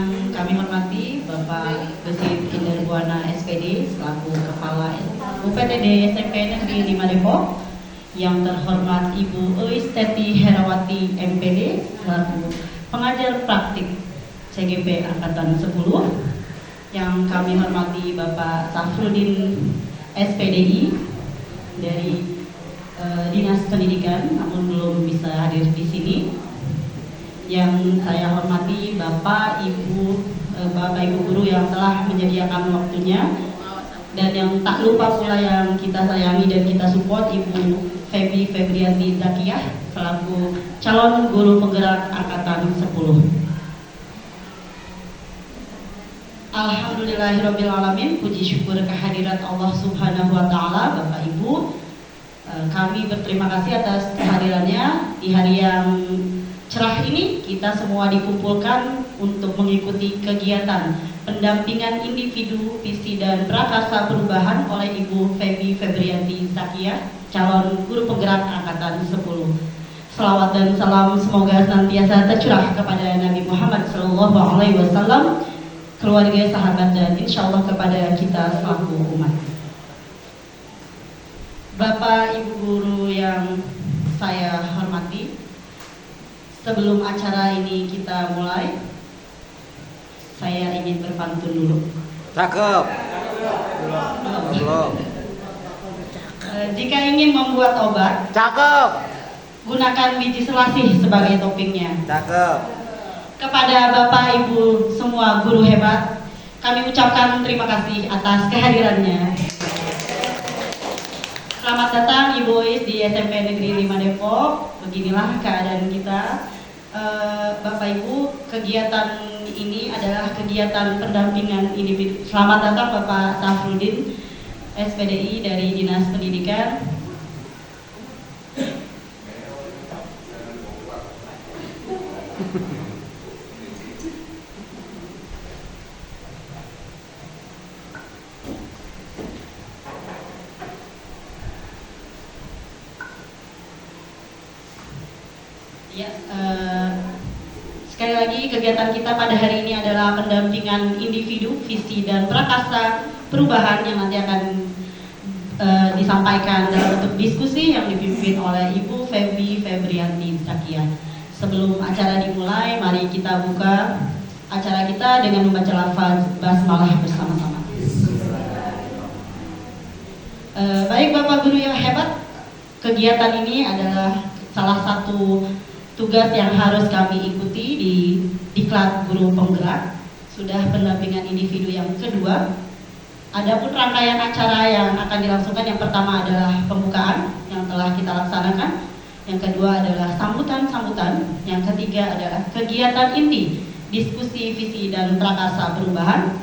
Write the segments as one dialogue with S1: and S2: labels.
S1: Yang kami hormati Bapak Gesit Inderbuana SPD selaku Kepala UPTD SMP Negeri 5 Depok, yang terhormat Ibu Eis Teti Herawati MPD selaku pengajar praktik CGP Angkatan 10, yang kami hormati Bapak Safrudin SPDI dari Dinas Pendidikan namun belum bisa hadir di sini. Yang saya hormati Bapak Ibu guru yang telah menyediakan waktunya, dan yang tak lupa pula yang kita sayangi dan kita support Ibu Feby Febrianti Zakiyah selaku calon guru penggerak angkatan 10. Alhamdulillahirrabbilalamin, puji syukur kehadirat Allah Subhanahu wa Ta'ala. Bapak Ibu, kami berterima kasih atas kehadirannya di hari yang cerah ini. Kita semua dikumpulkan untuk mengikuti kegiatan pendampingan individu, visi dan prakarsa perubahan oleh Ibu Feby Febrianti Zakiyah, calon guru penggerak angkatan 10. Selawat dan salam semoga senantiasa tercurah kepada Nabi Muhammad SAW, keluarga, sahabat, dan insya Allah kepada kita selaku umat. Bapak Ibu guru yang saya hormati, sebelum acara ini kita mulai, saya ingin berpantun dulu.
S2: Cakep. Belum.
S1: Jika ingin membuat obat,
S2: Cakep.
S1: gunakan biji selasih sebagai toppingnya.
S2: Cakep.
S1: Kepada Bapak Ibu semua guru hebat, kami ucapkan terima kasih atas kehadirannya. Selamat datang Ibu Is di SMP Negeri 5 Depok. Beginilah keadaan kita. Bapak Ibu, kegiatan ini adalah kegiatan pendampingan individu. Selamat datang Bapak Safrudin SPDI dari Dinas Pendidikan. Ya, sekali lagi kegiatan kita pada hari ini adalah pendampingan individu, visi dan prakarsa perubahan yang nanti akan disampaikan dalam bentuk diskusi yang dipimpin oleh Ibu Feby Febrianti Zakiyah. Sebelum acara dimulai, mari kita buka acara kita dengan membaca lafaz basmalah bersama-sama. Baik Bapak Guru yang hebat, kegiatan ini adalah salah satu tugas yang harus kami ikuti di Diklat Guru Penggerak. Sudah pendampingan individu yang kedua. Adapun rangkaian acara yang akan dilangsungkan, yang pertama adalah pembukaan yang telah kita laksanakan, yang kedua adalah sambutan-sambutan, yang ketiga adalah kegiatan inti, diskusi visi dan prakarsa perubahan,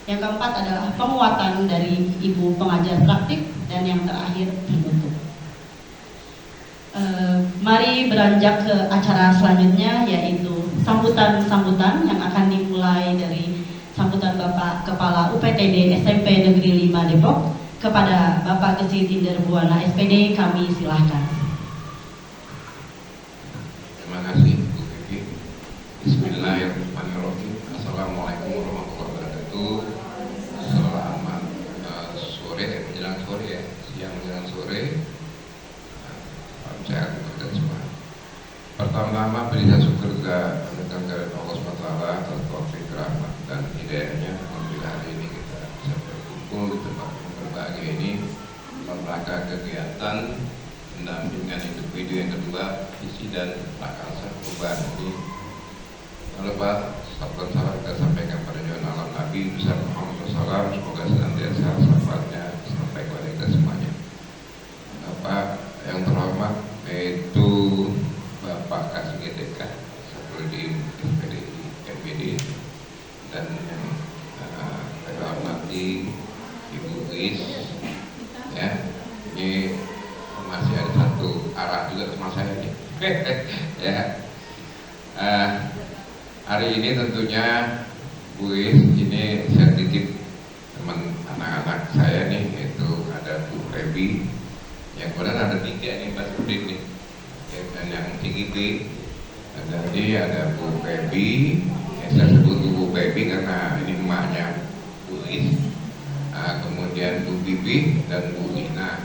S1: yang keempat adalah penguatan dari Ibu pengajar praktik, dan yang terakhir penutup. Mari beranjak ke acara selanjutnya, yaitu sambutan-sambutan yang akan dimulai dari sambutan Bapak Kepala UPTD SMP Negeri 5 Depok. Kepada Bapak Gesit Inderbuana SPD, kami silahkan.
S3: Terima kasih Bu Feby. Bismillahirrahmanirrahim. Assalamualaikum warahmatullahi wabarakatuh. Selamat sore, menjelang sore ya, siang menjelang sore. Sehat untuk kita semua. Pertama-tama beri syukur kepada Allah SWT atas taufik, rahmat dan hidayahnya. Alhamdulillah hari ini kita bisa berkumpul di tempat yang berbahagia ini dalam rangka kegiatan pendampingan individu yang kedua, visi dan prakarsa perubahan ini. Lalu Pak, sabda salam kita sampaikan pada Tuhan alam Nabi besar Muhammad SAW, semoga senantiasa syafaatnya sampai kepada kita semuanya. Bapak yang terhormat, yaitu Bapak Kasih GTK Safrudin SPDI MPD, dan yang saya hormati Ibu Is, ya, ini masih ada satu arah juga sama saya nih. Ya, hari ini tentunya Bu Is, ini saya titip teman anak-anak saya nih, yaitu ada Bu Feby. Yang kemudian ada tiga nih Pak Sudin nih, dan yang CGP ada ini, ada Bu Feby saya sebut Bu Pepi karena ini emaknya Bu Is, kemudian Bu Bibi dan Bu Ina.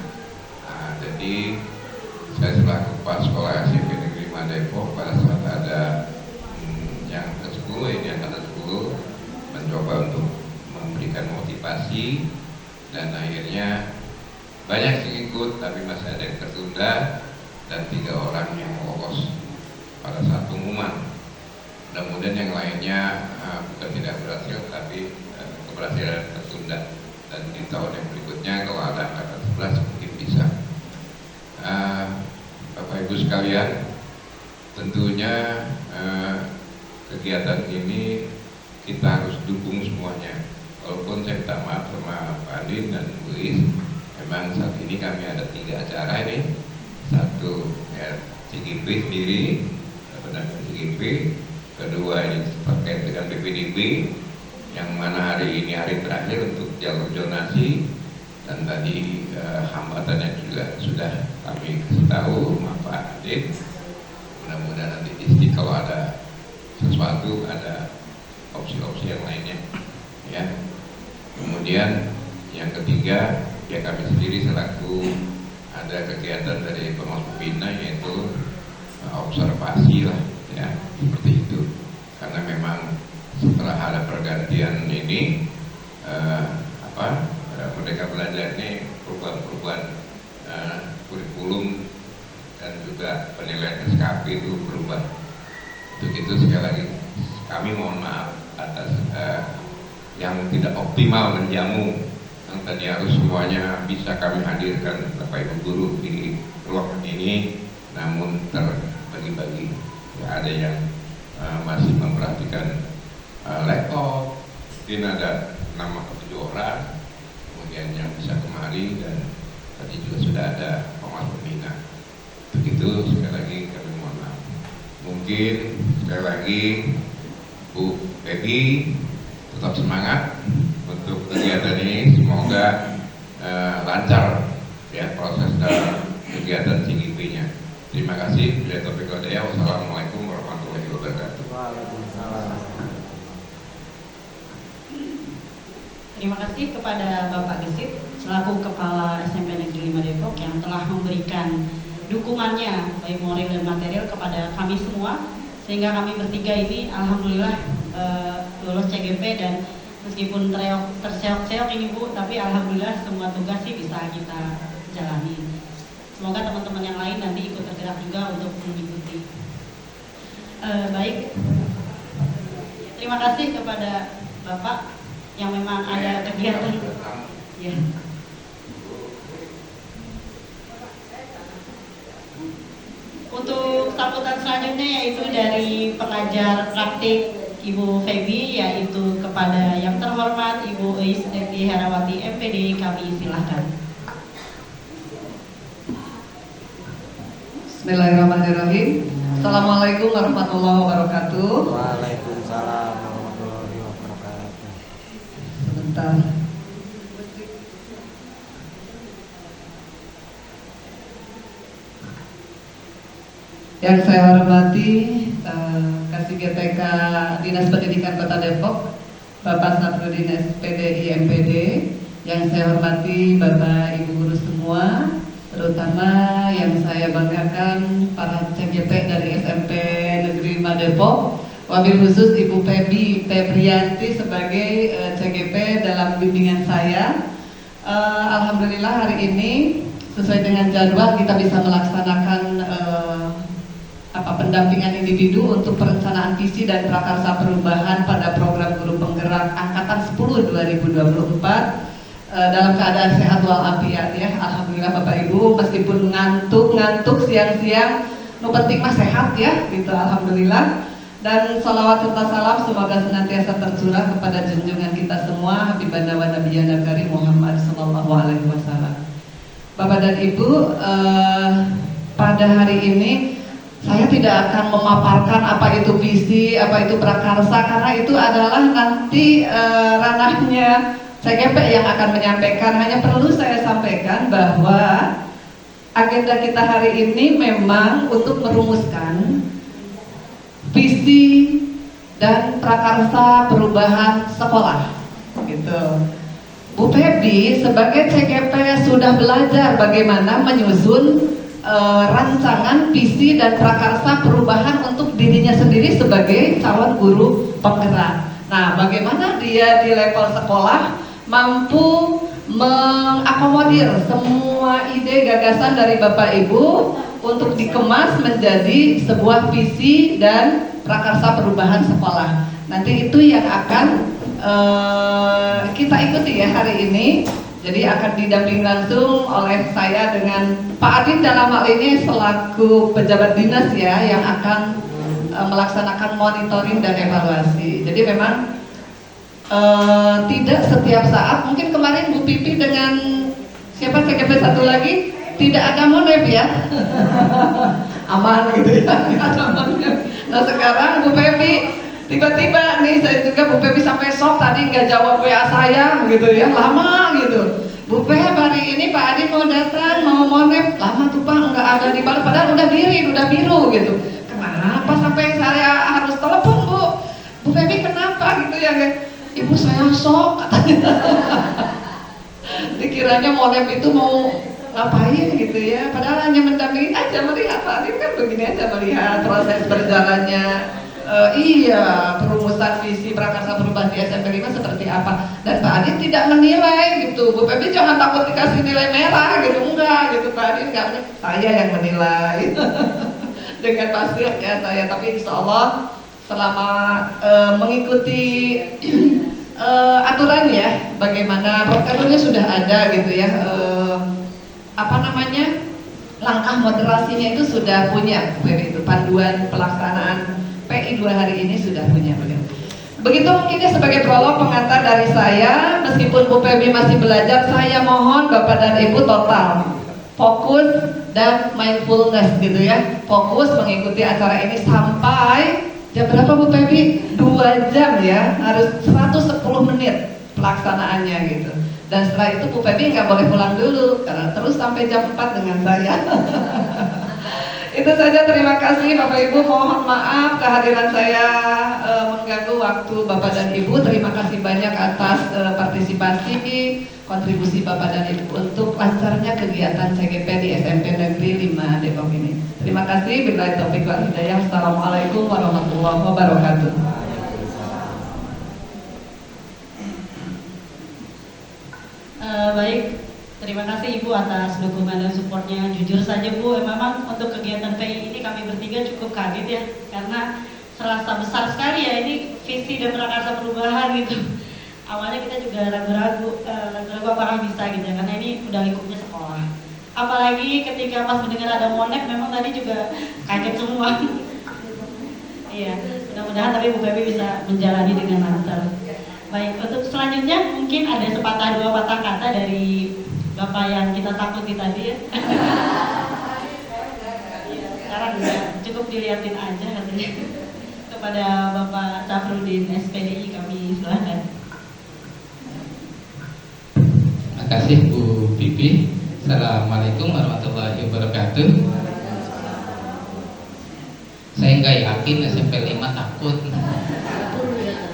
S3: Jadi saya selaku kepala sekolah SMP Negeri 5 Depok pada saat ada yang ke-10, ini yang ke-10, mencoba untuk memberikan motivasi, dan akhirnya banyak yang ikut, tapi masih ada yang tertunda dan 3 orang yang lolos pada saat pengumuman. Mudah-mudahan yang lainnya bukan tidak berhasil, tapi keberhasilan tertunda, dan di tahun yang berikutnya kalau ada angkatan 11 mungkin bisa. Bapak Ibu sekalian, tentunya kegiatan ini kita harus dukung semuanya. Walaupun saya minta maaf sama Pak Adin dan Bu Is, memang saat ini kami ada 3 acara ini. Satu ya CGP sendiri, pendanaan CGP. Kedua ini terkait dengan BPDB, yang mana hari ini hari terakhir untuk jalur zonasi, dan tadi hambatannya juga sudah kami kasih tahu sama Pak Adin. Mudah-mudahan nanti di kalau ada sesuatu, ada opsi-opsi yang lainnya, ya. Kemudian yang ketiga, ya kami sendiri selaku ada kegiatan dari pengawas pembina, yaitu observasi lah, ya, seperti itu. Karena memang setelah ada pergantian ini, Merdeka Belajar ini perubahan-perubahan kurikulum dan juga penilaian SKP itu berubah. Untuk itu sekali lagi kami mohon maaf atas yang tidak optimal menjamu, yang tadi harus semuanya bisa kami hadirkan Bapak Ibu guru di ruangan ini, namun terbagi-bagi. Ya, ada yang masih memperhatikan laptop, mungkin ada 6 atau 7 orang, kemudian yang bisa kemari, dan tadi juga sudah ada pengawas pembina. Untuk itu sekali lagi kami mohon maaf. Mungkin sekali lagi Bu Pepi tetap semangat untuk kegiatan ini, semoga lancar ya proses dalam kegiatan CGP-nya. Terima kasih. Wassalamualaikum warahmatullahi wabarakatuh.
S2: Waalaikumsalam.
S1: Terima kasih kepada Bapak Gesit selaku Kepala SMP Negeri 5 Depok yang telah memberikan dukungannya baik moral dan material kepada kami semua, sehingga kami bertiga ini alhamdulillah lulus CGP, dan meskipun terseok-seok ini Bu, tapi alhamdulillah semua tugas sih bisa kita jalani. Semoga teman-teman yang lain nanti ikut tergerak juga untuk mengikuti. Baik, terima kasih kepada Bapak yang memang ada kegiatan. Ya. Untuk sambutan selanjutnya yaitu dari pengajar praktik Ibu Febi, yaitu kepada yang terhormat Ibu Eis Teti Herawati MPD, kami silahkan.
S4: Bismillahirrahmanirrahim. Assalamualaikum warahmatullahi wabarakatuh.
S2: Waalaikumsalam warahmatullahi wabarakatuh.
S4: Sebentar. Yang saya hormati Kasih GTK Dinas Pendidikan Kota Depok, Bapak Saprudin SPD IMPD. Yang saya hormati Bapak Ibu guru semua, terutama yang saya banggakan para CGP dari SMP Negeri 5 Depok, wabil khusus Ibu Febrianti sebagai CGP dalam bimbingan saya. Alhamdulillah hari ini sesuai dengan jadwal kita bisa melaksanakan pendampingan individu untuk perencanaan visi dan prakarsa perubahan pada program guru penggerak angkatan 10 2024 dalam keadaan sehat walafiat ya. Alhamdulillah Bapak Ibu, meskipun ngantuk siang-siang, nu penting mah sehat ya gitu, alhamdulillah. Dan salawat serta salam semoga senantiasa tercurah kepada junjungan kita semua Habibana wa Nabiyana Karim Muhammad sallallahu alaihi wasallam. Bapak dan Ibu, pada hari ini saya tidak akan memaparkan apa itu visi, apa itu prakarsa, karena itu adalah nanti ranahnya CGP yang akan menyampaikan. Hanya perlu saya sampaikan bahwa agenda kita hari ini memang untuk merumuskan visi dan prakarsa perubahan sekolah gitu. Bu Febi sebagai CGP sudah belajar bagaimana menyusun rancangan visi dan prakarsa perubahan untuk dirinya sendiri sebagai calon guru penggerak. Nah, bagaimana dia di level sekolah mampu mengakomodir semua ide gagasan dari Bapak Ibu untuk dikemas menjadi sebuah visi dan prakarsa perubahan sekolah. Nanti itu yang akan kita ikuti ya hari ini. Jadi akan didampingi langsung oleh saya dengan Pak Adin dalam hal ini selaku pejabat dinas ya yang akan melaksanakan monitoring dan evaluasi. Jadi memang tidak setiap saat, mungkin kemarin Bu Pipi dengan siapa CGP satu lagi tidak ada monep ya. Aman gitu ya. Nah sekarang Bu Pepi tiba-tiba nih saya juga Bu Pepi sampai shock tadi nggak jawab WA saya gitu ya, lama gitu. Bu Pepi hari ini Pak Adi mau datang mau monep, lama tuh Pak nggak ada di balas, padahal udah biru gitu. Kenapa sampai saya harus telepon Bu Pepi kenapa gitu ya? Ibu saya shock katanya. Dikiranya monep itu mau ngapain gitu ya, padahal hanya mendampingi aja, melihat Pak Adi kan begini aja, melihat proses berjalannya. Iya, perumusan visi prakarsa perubahan di SMP 5 seperti apa. Dan Pak Adin tidak menilai gitu. Bu Pepi jangan takut dikasih nilai merah gitu, enggak gitu. Pak Adin enggak, saya yang menilai. Dengan hasilnya saya, tapi insya Allah selama mengikuti aturan ya, bagaimana prosedurnya sudah ada gitu ya. Langkah moderasinya itu sudah punya, itu panduan pelaksanaan PI 2 hari ini sudah punya. Begitu mungkin ya sebagai prolog pengantar dari saya. Meskipun Bu Febi masih belajar, saya mohon Bapak dan Ibu total fokus dan mindfulness gitu ya. Fokus mengikuti acara ini sampai jam berapa Bu Febi? 2 jam ya, harus 110 menit pelaksanaannya gitu. Dan setelah itu Bu Febi nggak boleh pulang dulu karena terus sampai jam 4 dengan saya. Itu saja, terima kasih Bapak Ibu, mohon maaf kehadiran saya mengganggu waktu Bapak dan Ibu. Terima kasih banyak atas partisipasi, kontribusi Bapak dan Ibu untuk lancarnya kegiatan CGP di SMP Negeri 5 Depok ini. Terima kasih, billahi taufiq wal hidayah. Assalamualaikum warahmatullahi wabarakatuh.
S1: Baik, terima kasih Ibu atas dukungan dan supportnya. Jujur saja Bu, memang untuk kegiatan PI ini kami bertiga cukup kaget ya, karena serasa besar sekali ya ini visi dan prakarsa perubahan gitu. Awalnya kita juga ragu-ragu apakah bisa gitu ya, karena ini udah lingkupnya sekolah. Apalagi ketika pas mendengar ada monek, memang tadi juga kaget semua. Iya, mudah-mudahan tapi Bu Febi bisa menjalani dengan lancar. Baik, untuk selanjutnya mungkin ada sepatah dua patah kata dari Bapak yang kita takuti tadi ya. Sekarang udah cukup dilihatin aja katanya. Kepada Bapak Safrudin SPDI kami silakan.
S5: Terima kasih Bu Pipi. Assalamualaikum warahmatullahi wabarakatuh. Saya nggak yakin SMP 5 takut.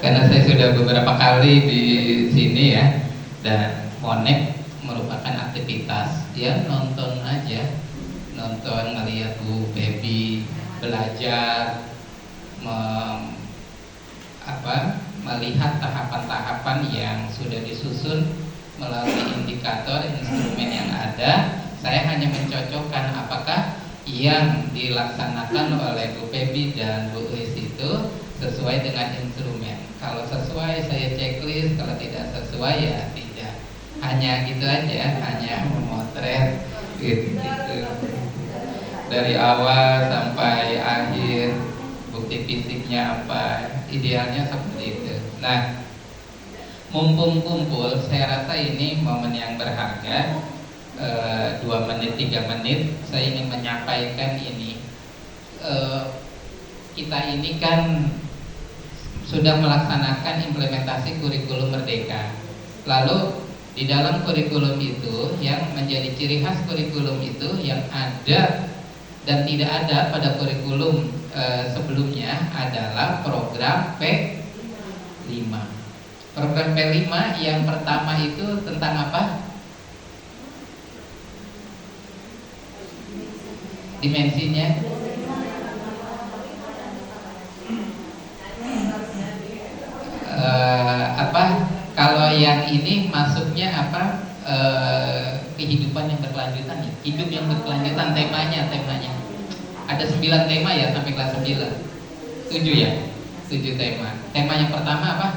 S5: Karena saya sudah beberapa kali di sini ya, dan monek merupakan aktivitas ya, nonton aja, nonton ngelihat Bu Febi belajar, melihat tahapan-tahapan yang sudah disusun melalui indikator instrumen yang ada. Saya hanya mencocokkan apakah yang dilaksanakan oleh Bu Febi dan Bu Uis itu sesuai dengan instrumen. Kalau sesuai saya checklist, kalau tidak sesuai ya tidak. Hanya gitu aja, hanya memotret gitu. Dari awal sampai akhir, bukti fisiknya apa, idealnya seperti itu. Nah, mumpung kumpul, saya rasa ini momen yang berharga. 2 menit, 3 menit, saya ingin menyampaikan ini. Kita ini kan sudah melaksanakan implementasi kurikulum Merdeka. Lalu di dalam kurikulum itu, yang menjadi ciri khas kurikulum itu yang ada dan tidak ada pada kurikulum sebelumnya adalah program P5. Program P5 yang pertama itu tentang apa? Dimensinya apa? Kalau yang ini masuknya apa? Kehidupan yang berkelanjutan ya. Hidup yang berkelanjutan temanya. Ada 9 tema ya sampai kelas 9. 7 ya. 7 tema. Tema yang pertama apa?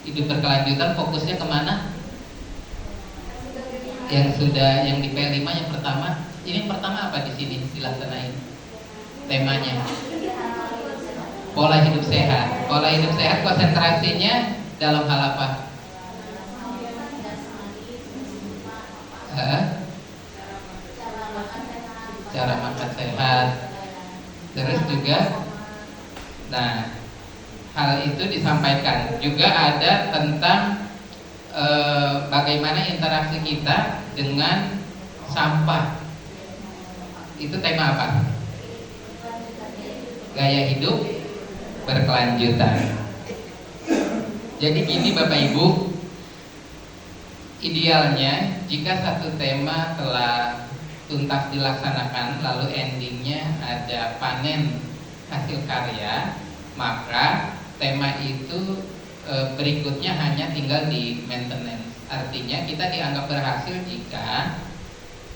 S5: Hidup berkelanjutan, fokusnya kemana? Yang di P5 yang pertama. Ini yang pertama apa di sini dilaksanain? Temanya pola hidup sehat. Pola hidup sehat konsentrasinya dalam hal apa? Cara makan sehat. Terus juga, nah, hal itu disampaikan. Juga ada tentang bagaimana interaksi kita dengan sampah. Itu tema apa? Gaya hidup berkelanjutan. Jadi gini Bapak Ibu, idealnya jika satu tema telah tuntas dilaksanakan lalu endingnya ada panen hasil karya, maka tema itu berikutnya hanya tinggal di maintenance. Artinya kita dianggap berhasil jika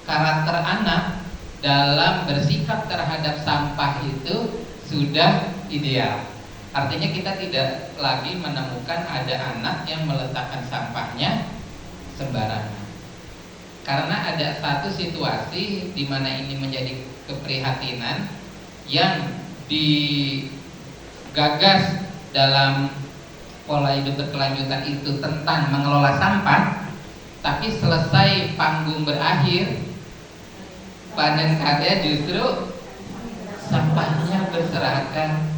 S5: karakter anak dalam bersikap terhadap sampah itu sudah ideal. Artinya kita tidak lagi menemukan ada anak yang meletakkan sampahnya sembarangan. Karena ada satu situasi di mana ini menjadi keprihatinan yang digagas dalam pola hidup berkelanjutan itu tentang mengelola sampah, tapi selesai panggung berakhir, panen karya justru sampahnya berserakan.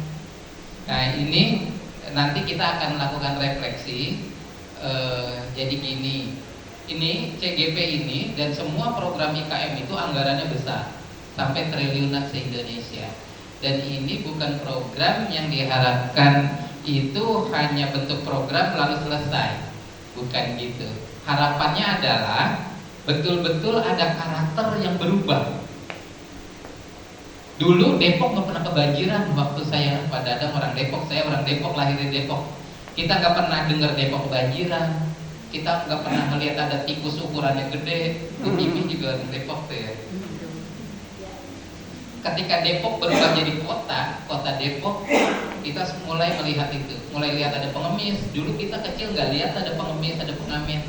S5: Nah ini nanti kita akan melakukan refleksi. Jadi gini, ini CGP ini dan semua program IKM itu anggarannya besar, sampai triliunan se-Indonesia. Dan ini bukan program yang diharapkan itu hanya bentuk program lalu selesai, bukan gitu. Harapannya adalah betul-betul ada karakter yang berubah. Dulu Depok nggak pernah kebanjiran waktu saya, Pak Dadang orang Depok, saya orang Depok, lahir di Depok. Kita nggak pernah dengar Depok kebanjiran. Kita nggak pernah melihat ada tikus ukurannya gede. Di TV juga di Depok tuh ya. Ketika Depok berubah jadi kota Depok, kita mulai melihat itu, mulai lihat ada pengemis. Dulu kita kecil nggak lihat ada pengemis, ada pengamen.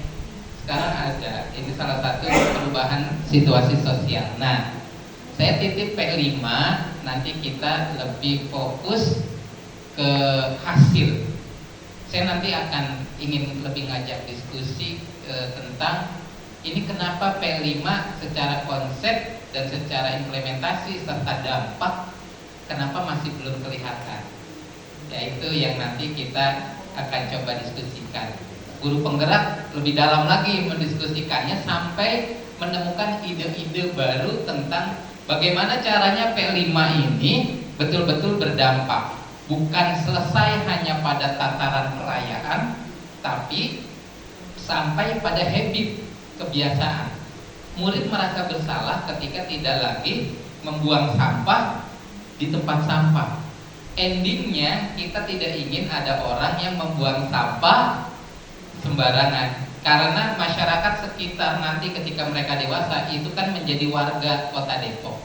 S5: Sekarang ada. Ini salah satu perubahan situasi sosial. Nah, saya titip P5, nanti kita lebih fokus ke hasil. Saya nanti akan ingin lebih ngajak diskusi tentang ini kenapa P5 secara konsep dan secara implementasi serta dampak kenapa masih belum kelihatan. Yaitu yang nanti kita akan coba diskusikan. Guru penggerak lebih dalam lagi mendiskusikannya sampai menemukan ide-ide baru tentang bagaimana caranya P5 ini betul-betul berdampak. Bukan selesai hanya pada tataran perayaan, tapi sampai pada habit, kebiasaan. Murid merasa bersalah ketika tidak lagi membuang sampah di tempat sampah. Endingnya kita tidak ingin ada orang yang membuang sampah sembarangan. Karena masyarakat sekitar nanti ketika mereka dewasa itu kan menjadi warga kota Depok.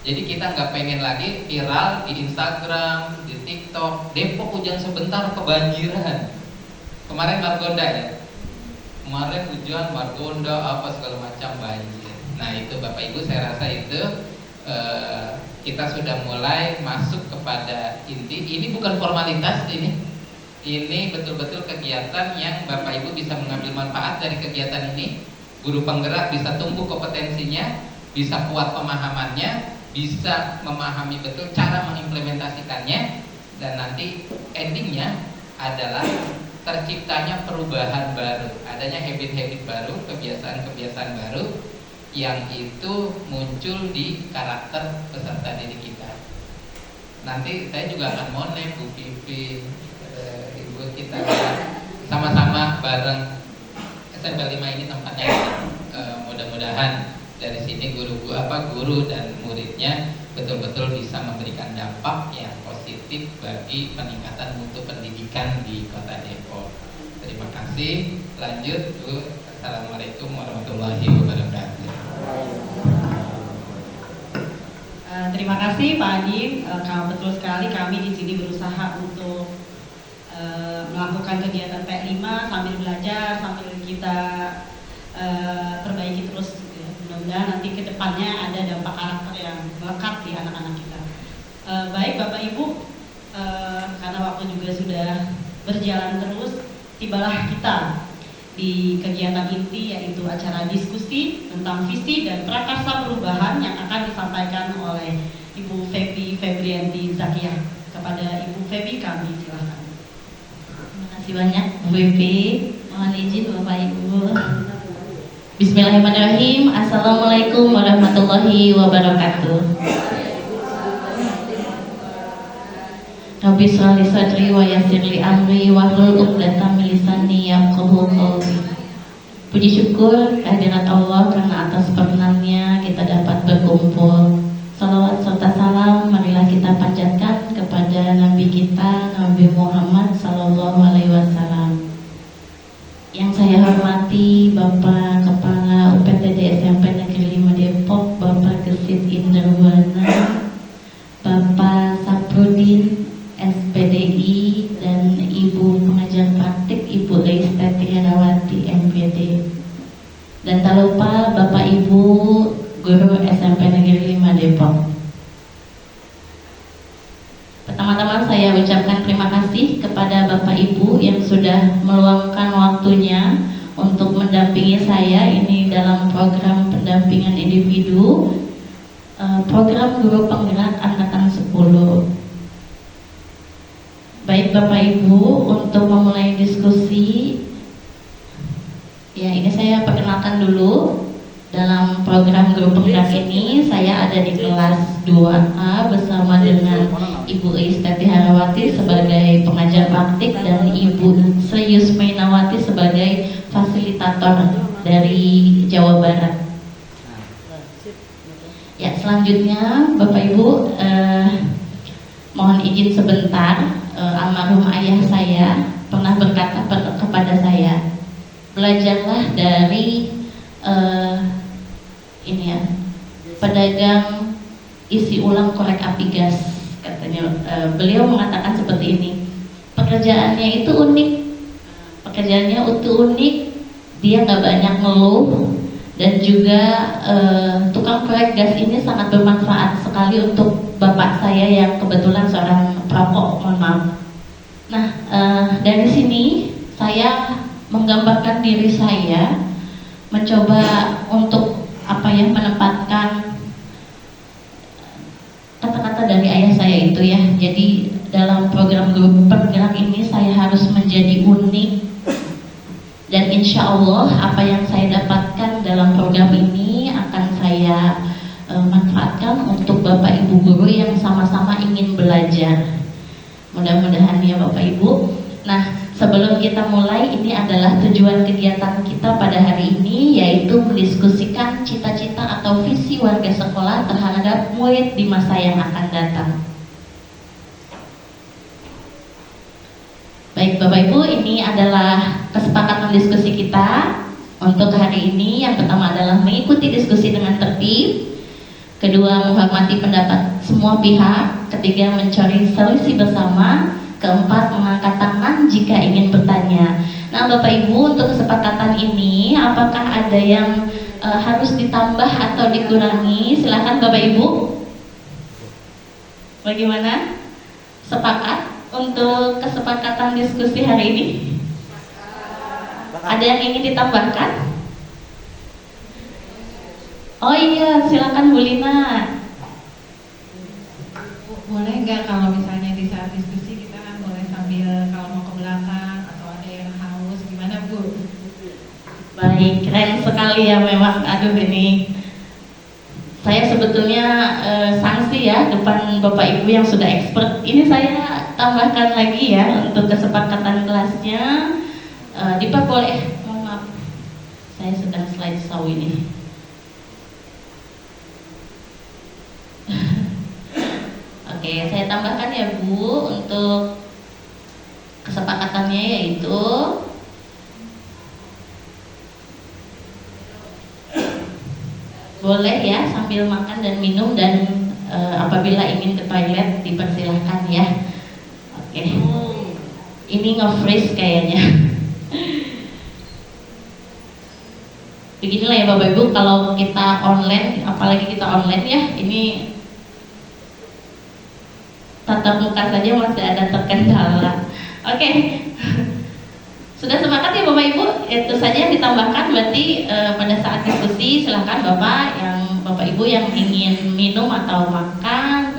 S5: Jadi kita nggak pengen lagi viral di Instagram, di TikTok, Depok hujan sebentar kebanjiran. Kemarin Margonda ya, kemarin hujan Margonda apa segala macam banjir. Nah itu Bapak Ibu saya rasa itu kita sudah mulai masuk kepada inti. Ini bukan formalitas ini betul-betul kegiatan yang Bapak Ibu bisa mengambil manfaat dari kegiatan ini. Guru penggerak bisa tumbuh kompetensinya, bisa kuat pemahamannya, bisa memahami betul cara mengimplementasikannya, dan nanti endingnya adalah terciptanya perubahan baru, adanya habit-habit baru, kebiasaan-kebiasaan baru yang itu muncul di karakter peserta didik kita. Nanti saya juga akan monek Bu Pipi, Ibu kita sama-sama bareng SMP 5 ini tempatnya. Mudah-mudahan dari sini guru dan muridnya betul-betul bisa memberikan dampak yang positif bagi peningkatan mutu pendidikan di Kota Depok. Terima kasih. Lanjut Bu. Assalamualaikum warahmatullahi wabarakatuh.
S1: Terima kasih Pak Adi. Betul sekali kami di sini berusaha untuk melakukan kegiatan P5 sambil belajar, sambil kita perbaiki terus. Mudah-mudahan nanti ke depannya ada dampak karakter yang melekat di anak-anak kita. Baik Bapak Ibu, karena waktu juga sudah berjalan terus, tibalah kita di kegiatan inti, yaitu acara diskusi tentang visi dan prakarsa perubahan yang akan disampaikan oleh Ibu Febrianti Zakia. Kepada Ibu Febri kami silakan.
S6: Terima kasih banyak Bu Febi. Mohon izin Bapak Ibu. Bismillahirrahmanirrahim. Assalamualaikum warahmatullahi wabarakatuh. Rabbi shrah li sadri wa yassir li amri wahlul 'uqdatam min lisani yafqahu qawli. Puji syukur kehadirat Allah karena atas perkenannya kita dapat berkumpul. Salawat serta salam marilah kita panjatkan kepada Nabi kita Nabi Muhammad sallallahu alaihi wasallam. Yang saya hormati Bapak Kepala UPTD SMP Negeri 5 Depok, Bapak Gesit Inderwana, Bapak Saprudin SPDI, dan Ibu pengajar praktik Ibu Eisteti Herawati MPD. Dan tak lupa Bapak Ibu guru SMP Negeri 5 Depok. Pertama-tama saya ucapkan terima kasih kepada Bapak Ibu yang sudah meluangkan waktunya untuk mendampingi saya ini dalam program pendampingan individu, program guru penggerak angkatan 10. Baik Bapak Ibu, untuk memulai diskusi, ya ini saya perkenalkan dulu. Dalam program guru penggerak ini saya ada di kelas 2A bersama dengan Ibu Eisteti Herawati sebagai pengajar praktik dan Ibu Sri Yusmainawati sebagai fasilitator dari Jawa Barat. Ya, selanjutnya Bapak Ibu, mohon izin sebentar. Almarhum ayah saya pernah berkata kepada saya, belajarlah dari ini ya, pedagang isi ulang korek api gas, katanya. Beliau mengatakan seperti ini, pekerjaannya itu unik, dia nggak banyak ngeluh, dan juga tukang korek gas ini sangat bermanfaat sekali untuk bapak saya yang kebetulan seorang perokok, mohon maaf. Nah, dari sini saya menggambarkan diri saya, mencoba untuk menempatkan kata-kata dari ayah saya itu ya. Jadi dalam program guru penggerak ini saya harus menjadi unik, dan insya Allah apa yang saya dapatkan dalam program ini akan saya manfaatkan untuk Bapak Ibu guru yang sama-sama ingin belajar. Mudah-mudahan ya Bapak Ibu. Nah, sebelum kita mulai, ini adalah tujuan kegiatan kita pada hari ini, yaitu mendiskusikan cita-cita atau visi warga sekolah terhadap murid di masa yang akan datang. Baik Bapak Ibu, ini adalah kesepakatan diskusi kita untuk hari ini. Yang pertama adalah mengikuti diskusi dengan tertib, kedua menghormati pendapat semua pihak, ketiga mencari solusi bersama, keempat mengangkat tangan jika ingin bertanya. Nah Bapak Ibu, untuk kesepakatan ini apakah ada yang harus ditambah atau dikurangi? Silakan Bapak Ibu. Bagaimana? Sepakat untuk kesepakatan diskusi hari ini? Ada yang ingin ditambahkan? Oh iya, silakan Bu Lina.
S7: Boleh nggak kalau misalnya di saat diskusi kita kan boleh sambil kalau mau ke belakang atau ada yang haus, gimana Bu?
S6: Baik, keren sekali ya memang. Aduh, ini saya sebetulnya sanksi ya depan Bapak Ibu yang sudah expert. Ini saya tambahkan lagi ya untuk kesepakatan kelasnya. Dipa boleh, mohon maaf, saya sedang slide show ini. Oke, saya tambahkan ya Bu untuk kesepakatannya yaitu boleh ya sambil makan dan minum dan apabila ingin ke toilet dipersilahkan ya. Oke. Ini nge-freeze kayaknya. Beginilah ya Bapak Ibu kalau kita online, apalagi kita online ya, ini tatap muka saja masih ada terkendala. Oke. Sudah sepakat ya Bapak Ibu? Itu saja yang ditambahkan. Berarti pada saat diskusi silahkan Bapak Ibu yang ingin minum atau makan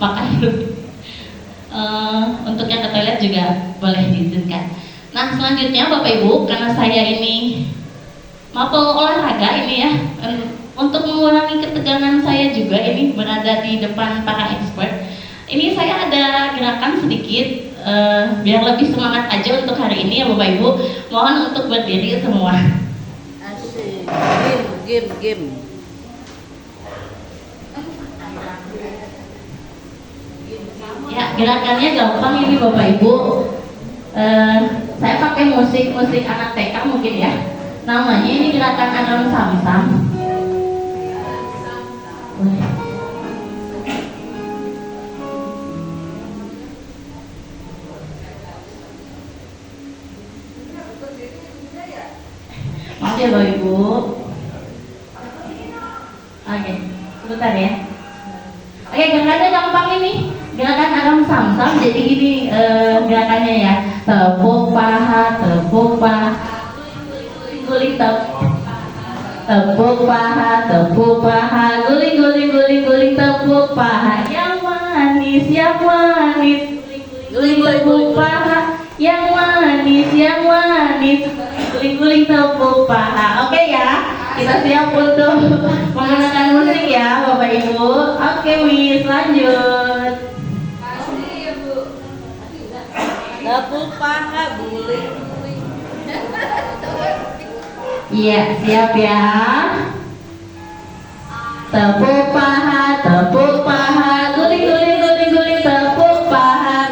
S6: makan dulu. Untuk yang ke toilet juga boleh diizinkan. Nah selanjutnya Bapak Ibu, karena saya ini mau olahraga ini ya, untuk mengurangi ketegangan saya juga ini berada di depan para expert. Ini saya ada gerakan sedikit biar lebih semangat aja untuk hari ini ya Bapak Ibu. Mohon untuk berdiri semua.
S8: Asik. Game.
S6: Ya gerakannya gampang ini Bapak Ibu. Saya pakai musik anak TK mungkin ya. Namanya ini gerakan Aram Samsam. Maaf ya Bapak Ibu. Oke, sebentar ya. Oke, gerakannya gampang ini. Gerakan Aram Samsam. Jadi gini gerakannya ya. Tepuk paha, guling tepuk paha, guling tepuk paha. Yang manis, guling tepuk paha. Yang manis, guling tepuk paha. Oke ya, kita siap untuk menggunakan musik ya Bapak Ibu. Oke Wis, lanjut.
S8: Tepuk paha, guling.
S6: Iya, siap ya. Tepuk paha, guling tepuk paha, guling tepuk paha.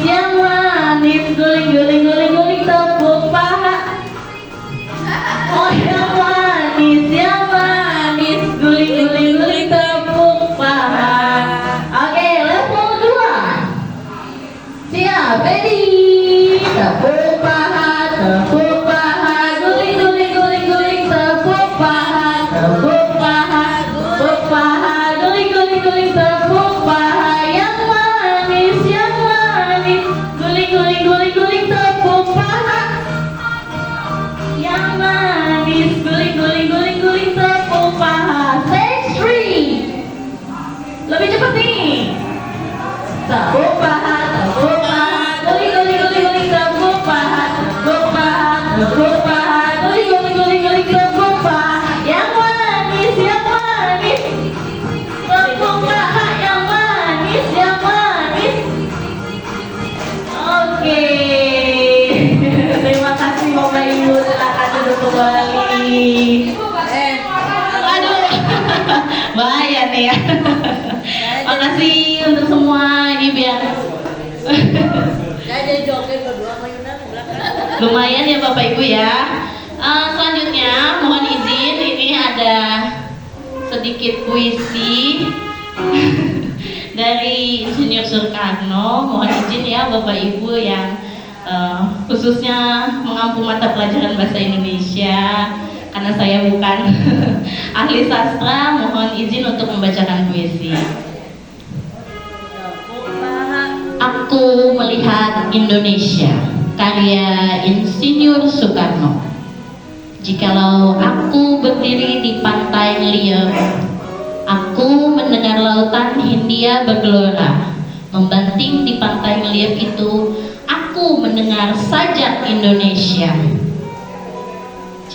S6: Yang manis, guling tepuk paha. Oh yang manis, guling tepuk paha. Oke, level 2. Siap, ready. Tepuk paha, guling tepuk paha, guling tepuk paha. Yang manis, guling tepuk paha. Yang manis, guling tepuk paha. Stage 3. Lebih cepat nih. Tepuk paha, guling tepuk paha, tepuk paha, guling tepuk paha. Yang manis, tepuk paha. Yang manis. Oke. Terima kasih Bapak Ibu, silakan duduk kembali. Aduh, bahaya nih ya. Makasih untuk semua ini biar
S8: Jadi joget berdua sama Yuna ke belakang.
S6: lumayan ya Bapak Ibu ya. Selanjutnya mohon izin ini ada sedikit puisi dari Insinyur Soekarno. Mohon izin ya Bapak Ibu yang khususnya mengampu mata pelajaran bahasa Indonesia. Karena saya bukan ahli sastra, mohon izin untuk membacakan puisi. Aku melihat Indonesia, karya Insinyur Soekarno. Jikalau aku berdiri di pantai Liam, aku mendengar lautan Hindia bergelora. Membanting di pantai Liam itu, aku mendengar sajak Indonesia.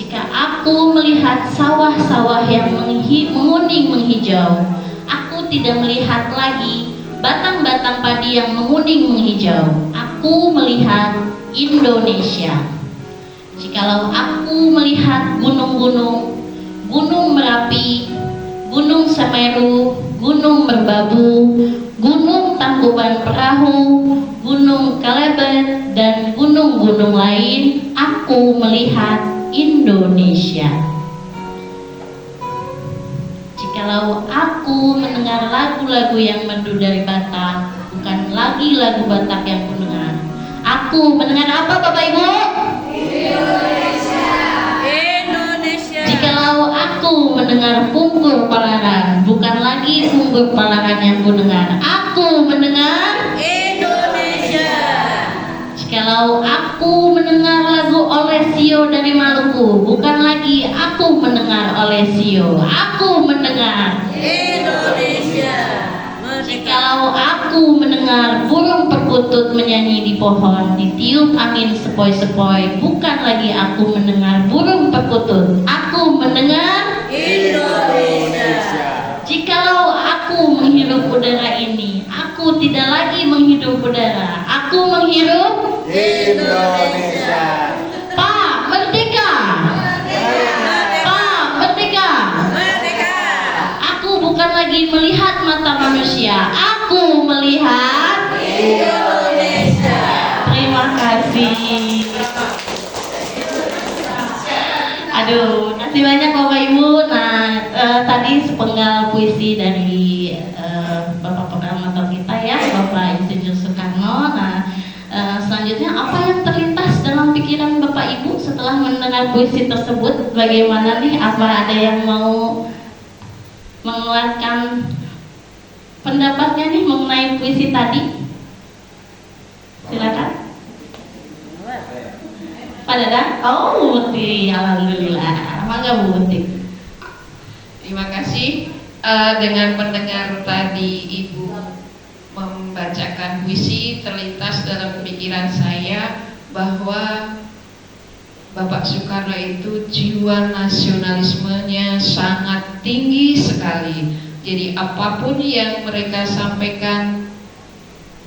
S6: Jika aku melihat sawah-sawah yang menguning menghijau, aku tidak melihat lagi batang-batang padi yang menguning menghijau. Aku melihat Indonesia. Jikalau aku melihat gunung-gunung, Gunung Merapi, Gunung Semeru, Gunung Merbabu, Gunung Tangkuban Perahu, Gunung Kelebet, dan gunung-gunung lain, aku melihat Indonesia. Jikalau aku mendengar lagu-lagu yang merdu dari Batak, bukan lagi lagu Batak yang ku dengar. Aku mendengar apa, Bapak Ibu?
S8: Indonesia.
S6: Jikalau aku mendengar Punggur Palaran, bukan lagi Punggur Palaran yang ku dengar. Aku mendengar
S8: Indonesia.
S6: Jikalau aku mendengar lagu Olesio dari Maluku, bukan lagi aku mendengar Olesio. Aku mendengar
S8: Indonesia.
S6: Jikalau aku mendengar burung perkutut menyanyi di pohon, ditiup angin sepoi-sepoi, bukan lagi aku mendengar burung perkutut. Aku mendengar
S8: Indonesia.
S6: Jikalau aku menghirup udara ini, aku tidak lagi menghirup udara. Aku menghirup
S2: Indonesia.
S6: Pak Merdeka. Pak Merdeka.
S8: Merdeka.
S6: Aku bukan lagi melihat mata manusia, aku melihat
S8: Indonesia.
S6: Terima kasih. Aduh, kasih banyak Bapak Ibu. Nah, tadi sepenggal puisi dari Bapak Proklamator kita ya, Bapak Insinyur Soekarno. Nah, selanjutnya apa yang terlintas dalam pikiran Bapak Ibu setelah mendengar puisi tersebut? Bagaimana nih? Apa ada yang mau mengeluarkan pendapatnya nih mengenai puisi tadi? Silakan. Pak Dadang? Oh, Bu Muti, alhamdulillah. Mangga Bu Muti.
S4: Terima kasih. Dengan mendengar tadi Ibu membacakan puisi, terlintas dalam pikiran saya bahwa Bapak Soekarno itu jiwa nasionalismenya sangat tinggi sekali. Jadi apapun yang mereka sampaikan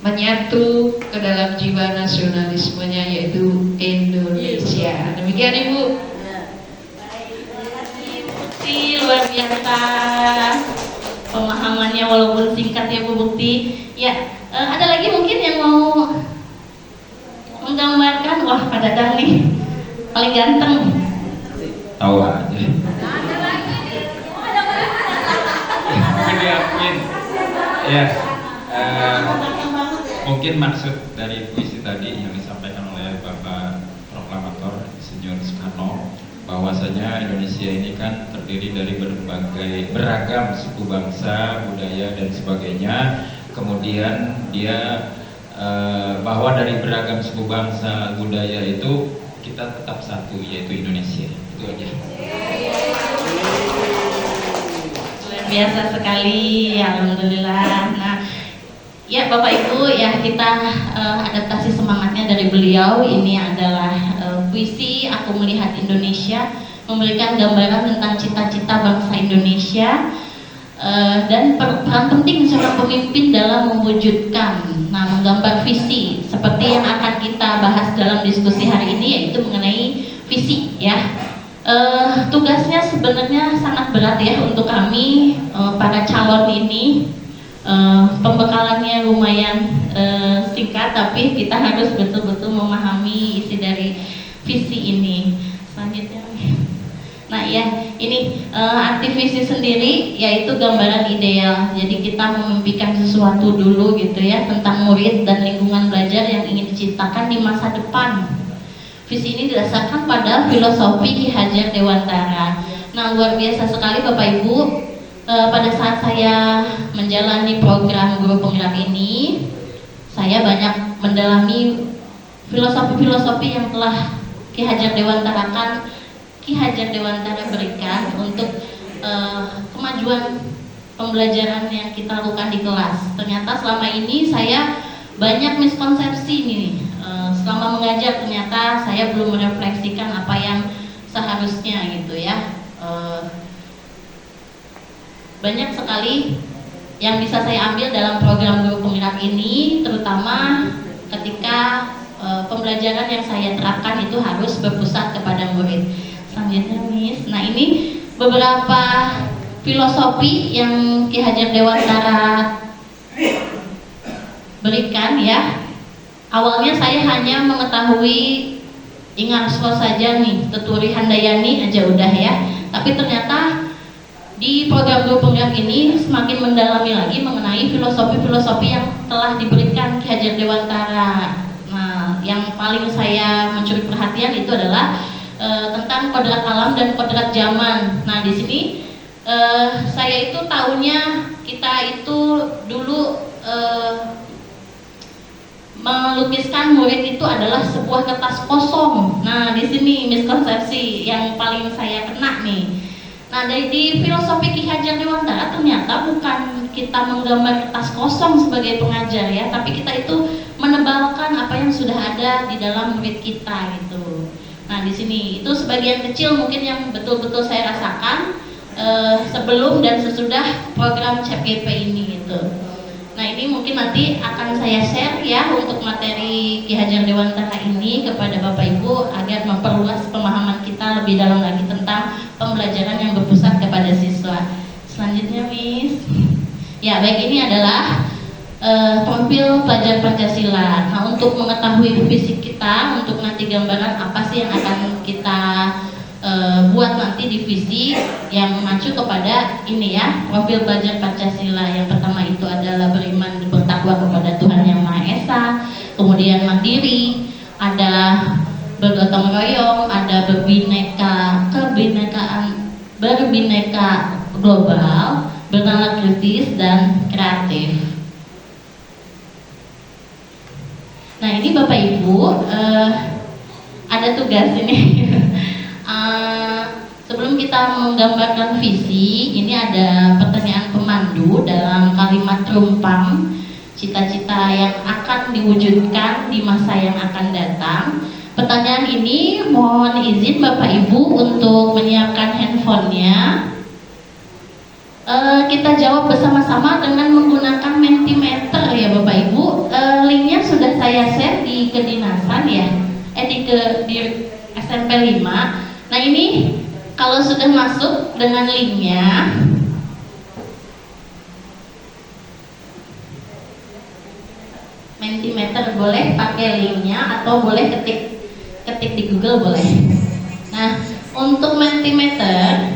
S4: menyatu ke dalam jiwa nasionalismenya, yaitu Indonesia. Demikian Ibu.
S6: Bukti luar biasa pemahamannya walaupun singkat ya Bu Bukti. Ya, ada lagi mungkin yang mau menggambarkan? Wah, Pak Dadang nih paling ganteng.
S9: Tahu aja. Mungkin diakuin. Ya. Mungkin maksud dari puisi tadi yang disampaikan oleh Bapak Proklamator Insinyur Soekarno, bahwasanya Indonesia ini kan terdiri dari beragam suku bangsa, budaya dan sebagainya. Kemudian dia bahwa dari beragam suku bangsa, budaya itu kita tetap satu, yaitu Indonesia. Itu aja.
S6: Luar biasa sekali, alhamdulillah. Nah, ya Bapak Ibu, ya kita adaptasi semangatnya dari beliau. Ini adalah puisi Aku Melihat Indonesia, memberikan gambaran tentang cita-cita bangsa Indonesia dan peran penting seorang pemimpin dalam mewujudkan, menggambar visi seperti yang akan kita bahas dalam diskusi hari ini, yaitu mengenai visi ya. Tugasnya sebenarnya sangat berat ya untuk kami para calon ini. Pembekalannya lumayan singkat, tapi kita harus betul-betul memahami isi dari visi ini. Selanjutnya, nah ya ini arti visi sendiri yaitu gambaran ideal. Jadi kita memimpikan sesuatu dulu gitu ya, tentang murid dan lingkungan belajar yang ingin diciptakan di masa depan. Visi ini didasarkan pada filosofi Ki Hajar Dewantara. Nah, luar biasa sekali Bapak Ibu. Pada saat saya menjalani program guru penggerak ini, saya banyak mendalami filosofi-filosofi yang telah Ki Hajar Dewantara berikan untuk kemajuan pembelajaran yang kita lakukan di kelas. Ternyata selama ini saya banyak miskonsepsi nih. Selama mengajar ternyata saya belum merefleksikan apa yang seharusnya gitu ya. Banyak sekali yang bisa saya ambil dalam program guru penggerak ini, terutama ketika pembelajaran yang saya terapkan itu harus berpusat kepada murid. Selanjutnya Miss, nah ini beberapa filosofi yang Ki Hajar Dewantara berikan ya. Awalnya saya hanya mengetahui Ingarso saja nih, Tuturi Handayani aja udah ya. Tapi ternyata di program guru penggerak ini semakin mendalami lagi mengenai filosofi-filosofi yang telah diberikan Ki Hajar Dewantara. Nah, yang paling saya mencuri perhatian itu adalah tentang kodrat alam dan kodrat zaman. Nah, di sini saya itu tahunya kita itu dulu melukiskan murid itu adalah sebuah kertas kosong. Nah, di sini miskonsepsi yang paling saya kena nih. Nah, di filosofi Ki Hajar Dewantara ternyata bukan kita menggambar kertas kosong sebagai pengajar ya, tapi kita itu menebalkan apa yang sudah ada di dalam murid kita gitu. Nah, di sini itu sebagian kecil mungkin yang betul-betul saya rasakan sebelum dan sesudah program CPP ini gitu. Nah, ini mungkin nanti akan saya share ya untuk materi Ki Hajar Dewantara ini kepada Bapak Ibu agar memperluas pemahaman kita lebih dalam lagi tentang pembelajaran yang berpusat kepada siswa. Selanjutnya Miss. Ya, baik, ini adalah profil pelajar Pancasila. Nah, untuk mengetahui visi kita, untuk nanti gambaran apa sih yang akan kita buat nanti divisi yang mengacu kepada ini ya, profil pelajar Pancasila. Yang pertama itu adalah beriman, bertakwa kepada Tuhan Yang Maha Esa, kemudian mandiri, ada bergotong royong, ada berbineka global, bernalar kritis dan kreatif. Nah, ini Bapak Ibu ada tugas ini. Sebelum kita menggambarkan visi, ini ada pertanyaan pemandu dalam kalimat rumpang cita-cita yang akan diwujudkan di masa yang akan datang. Pertanyaan ini mohon izin Bapak Ibu untuk menyiapkan handphonenya. Kita jawab bersama-sama dengan menggunakan Mentimeter ya Bapak Ibu. Linknya sudah saya share di kedinasan ya, di SMP 5. Nah, ini kalau sudah masuk dengan linknya, Mentimeter boleh pakai linknya atau boleh ketik di Google boleh. Nah, untuk Mentimeter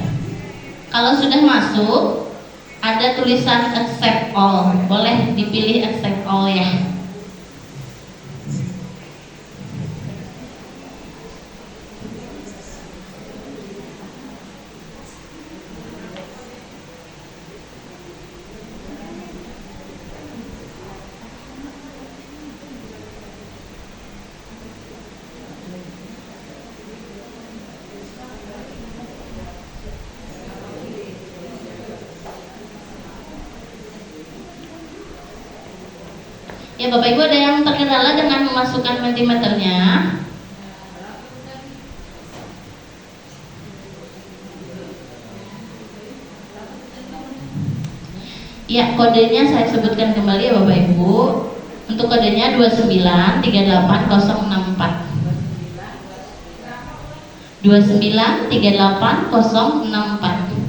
S6: kalau sudah masuk ada tulisan accept all, boleh dipilih accept all ya. Ya Bapak Ibu, ada yang terkendala dengan memasukkan Mentimeternya? Ya, kodenya saya sebutkan kembali ya Bapak Ibu. Untuk kodenya 2938064. 2938064.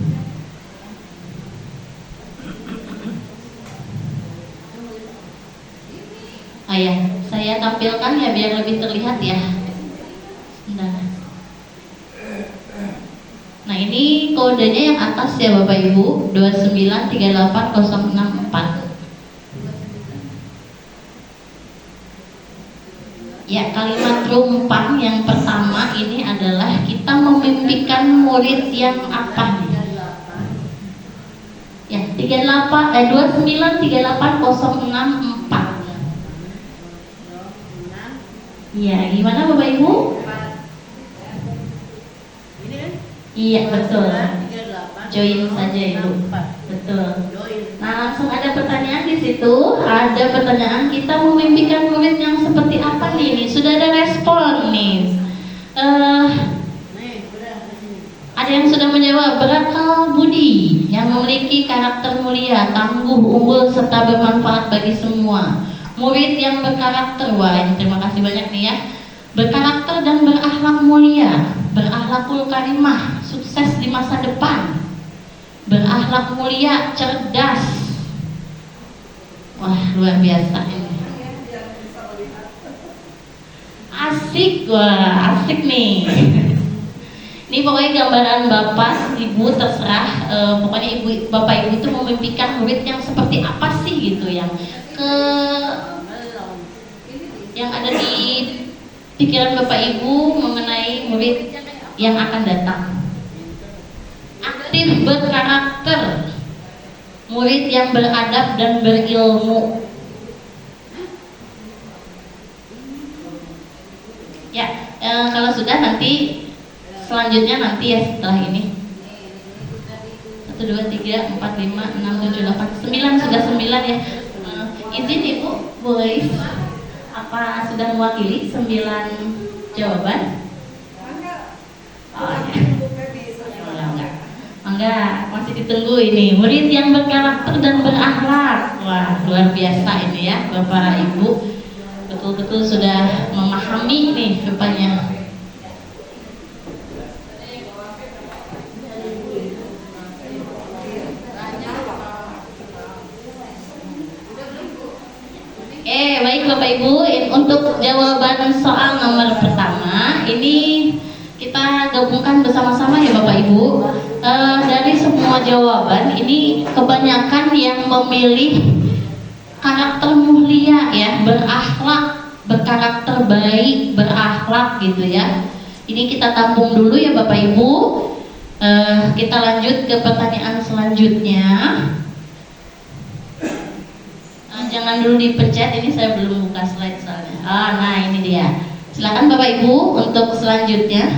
S6: Ya, saya tampilkan ya biar lebih terlihat ya. Nah, ini kodenya yang atas ya Bapak Ibu, 2938064. Ya, kalimat rumpang yang pertama ini adalah kita memimpikan murid yang apa nih? Ya, 2938064. Iya, gimana Bapak Ibu? Iya, betul. Join saja Ibu. Betul. Nah, langsung ada pertanyaan di situ. Ada pertanyaan, kita memimpikan murid yang seperti apa nih? Sudah ada respon nih. menjawab berakal budi, yang memiliki karakter mulia, tangguh, unggul, serta bermanfaat bagi semua. Murid yang berkarakter, wah ini terima kasih banyak nih ya. Berkarakter dan berakhlak mulia, berakhlakul karimah, sukses di masa depan. Berakhlak mulia, cerdas. Wah luar biasa ini. Asik, wah asik nih. Ini pokoknya gambaran bapak, ibu terserah. Pokoknya bapak ibu itu memimpikan murid yang seperti apa sih gitu, yang ada di pikiran bapak ibu mengenai murid yang akan datang. Aktif, berkarakter, murid yang beradab dan berilmu. Ya, kalau sudah nanti selanjutnya nanti ya setelah ini 1, 2, 3, 4, 5, 6, 7, 8, 9 sudah 9 ya. Izin ibu boleh apa sudah mewakili 9 jawaban? Oh ya. Enggak, masih ditunggu ini murid yang berkarakter dan berakhlak. Wah luar biasa ini ya bapak ibu, betul-betul sudah memahami nih rupanya. Baik Bapak Ibu, untuk jawaban soal nomor pertama ini kita gabungkan bersama-sama ya Bapak Ibu. Dari semua jawaban ini kebanyakan yang memilih karakter mulia ya, berakhlak, berkarakter baik, berakhlak gitu ya. Ini kita tampung dulu ya Bapak Ibu. Kita lanjut ke pertanyaan selanjutnya. Jangan dulu dipencet, ini saya belum buka slide soalnya. Nah ini dia. Silakan Bapak Ibu untuk selanjutnya.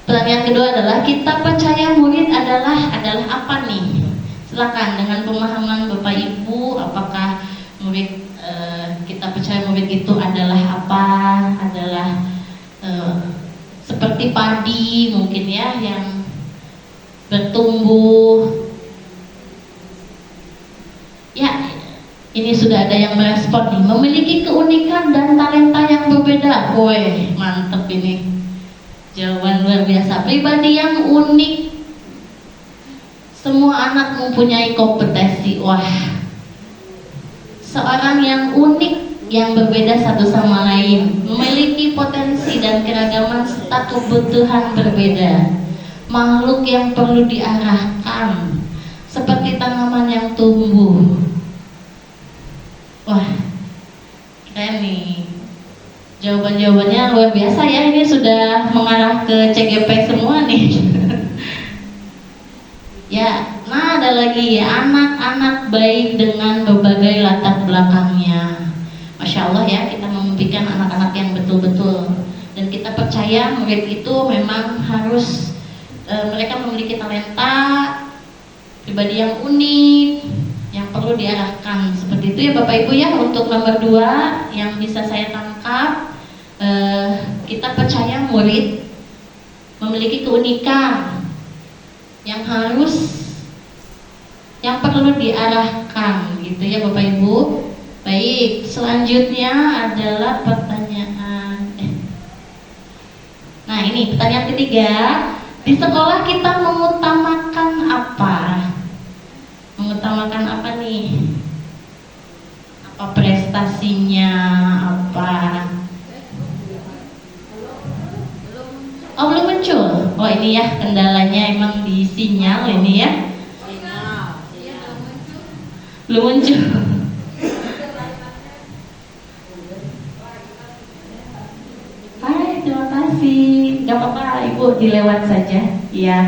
S6: Pertanyaan kedua adalah kita percaya murid adalah apa nih? Silakan dengan pemahaman Bapak Ibu, apakah murid kita percaya murid itu adalah apa? Adalah seperti padi mungkin ya yang bertumbuh. Ya, ini sudah ada yang merespon nih, memiliki keunikan dan talenta yang berbeda. Woi, mantep ini. Jawaban luar biasa. Pribadi yang unik. Semua anak mempunyai kompetensi. Wah. Seorang yang unik, yang berbeda satu sama lain, memiliki potensi dan keragaman serta kebutuhan berbeda. Makhluk yang perlu diarahkan, seperti tanaman yang tumbuh. Wah, keren nih. Jawaban-jawabannya luar biasa ya. Ini sudah mengarah ke CGP semua nih. Ya, nah ada lagi ya, anak-anak baik dengan berbagai latar belakangnya. Masya Allah ya, kita memimpikan anak-anak yang betul-betul. Dan kita percaya murid itu memang harus mereka memiliki talenta, pribadi yang unik, yang perlu diarahkan. Seperti itu ya Bapak Ibu ya. Untuk nomor 2 yang bisa saya tangkap, kita percaya murid memiliki keunikan yang perlu diarahkan gitu ya Bapak Ibu. Baik, selanjutnya adalah pertanyaan Nah ini pertanyaan ketiga. Di sekolah kita mengutamakan apa? Mengutamakan apa nih? Apa prestasinya? Apa? Oh belum muncul. Oh ini ya kendalanya emang di sinyal ini ya. Belum muncul. Hai, terima kasih. Gak apa-apa Ibu, dilewat saja. Ya,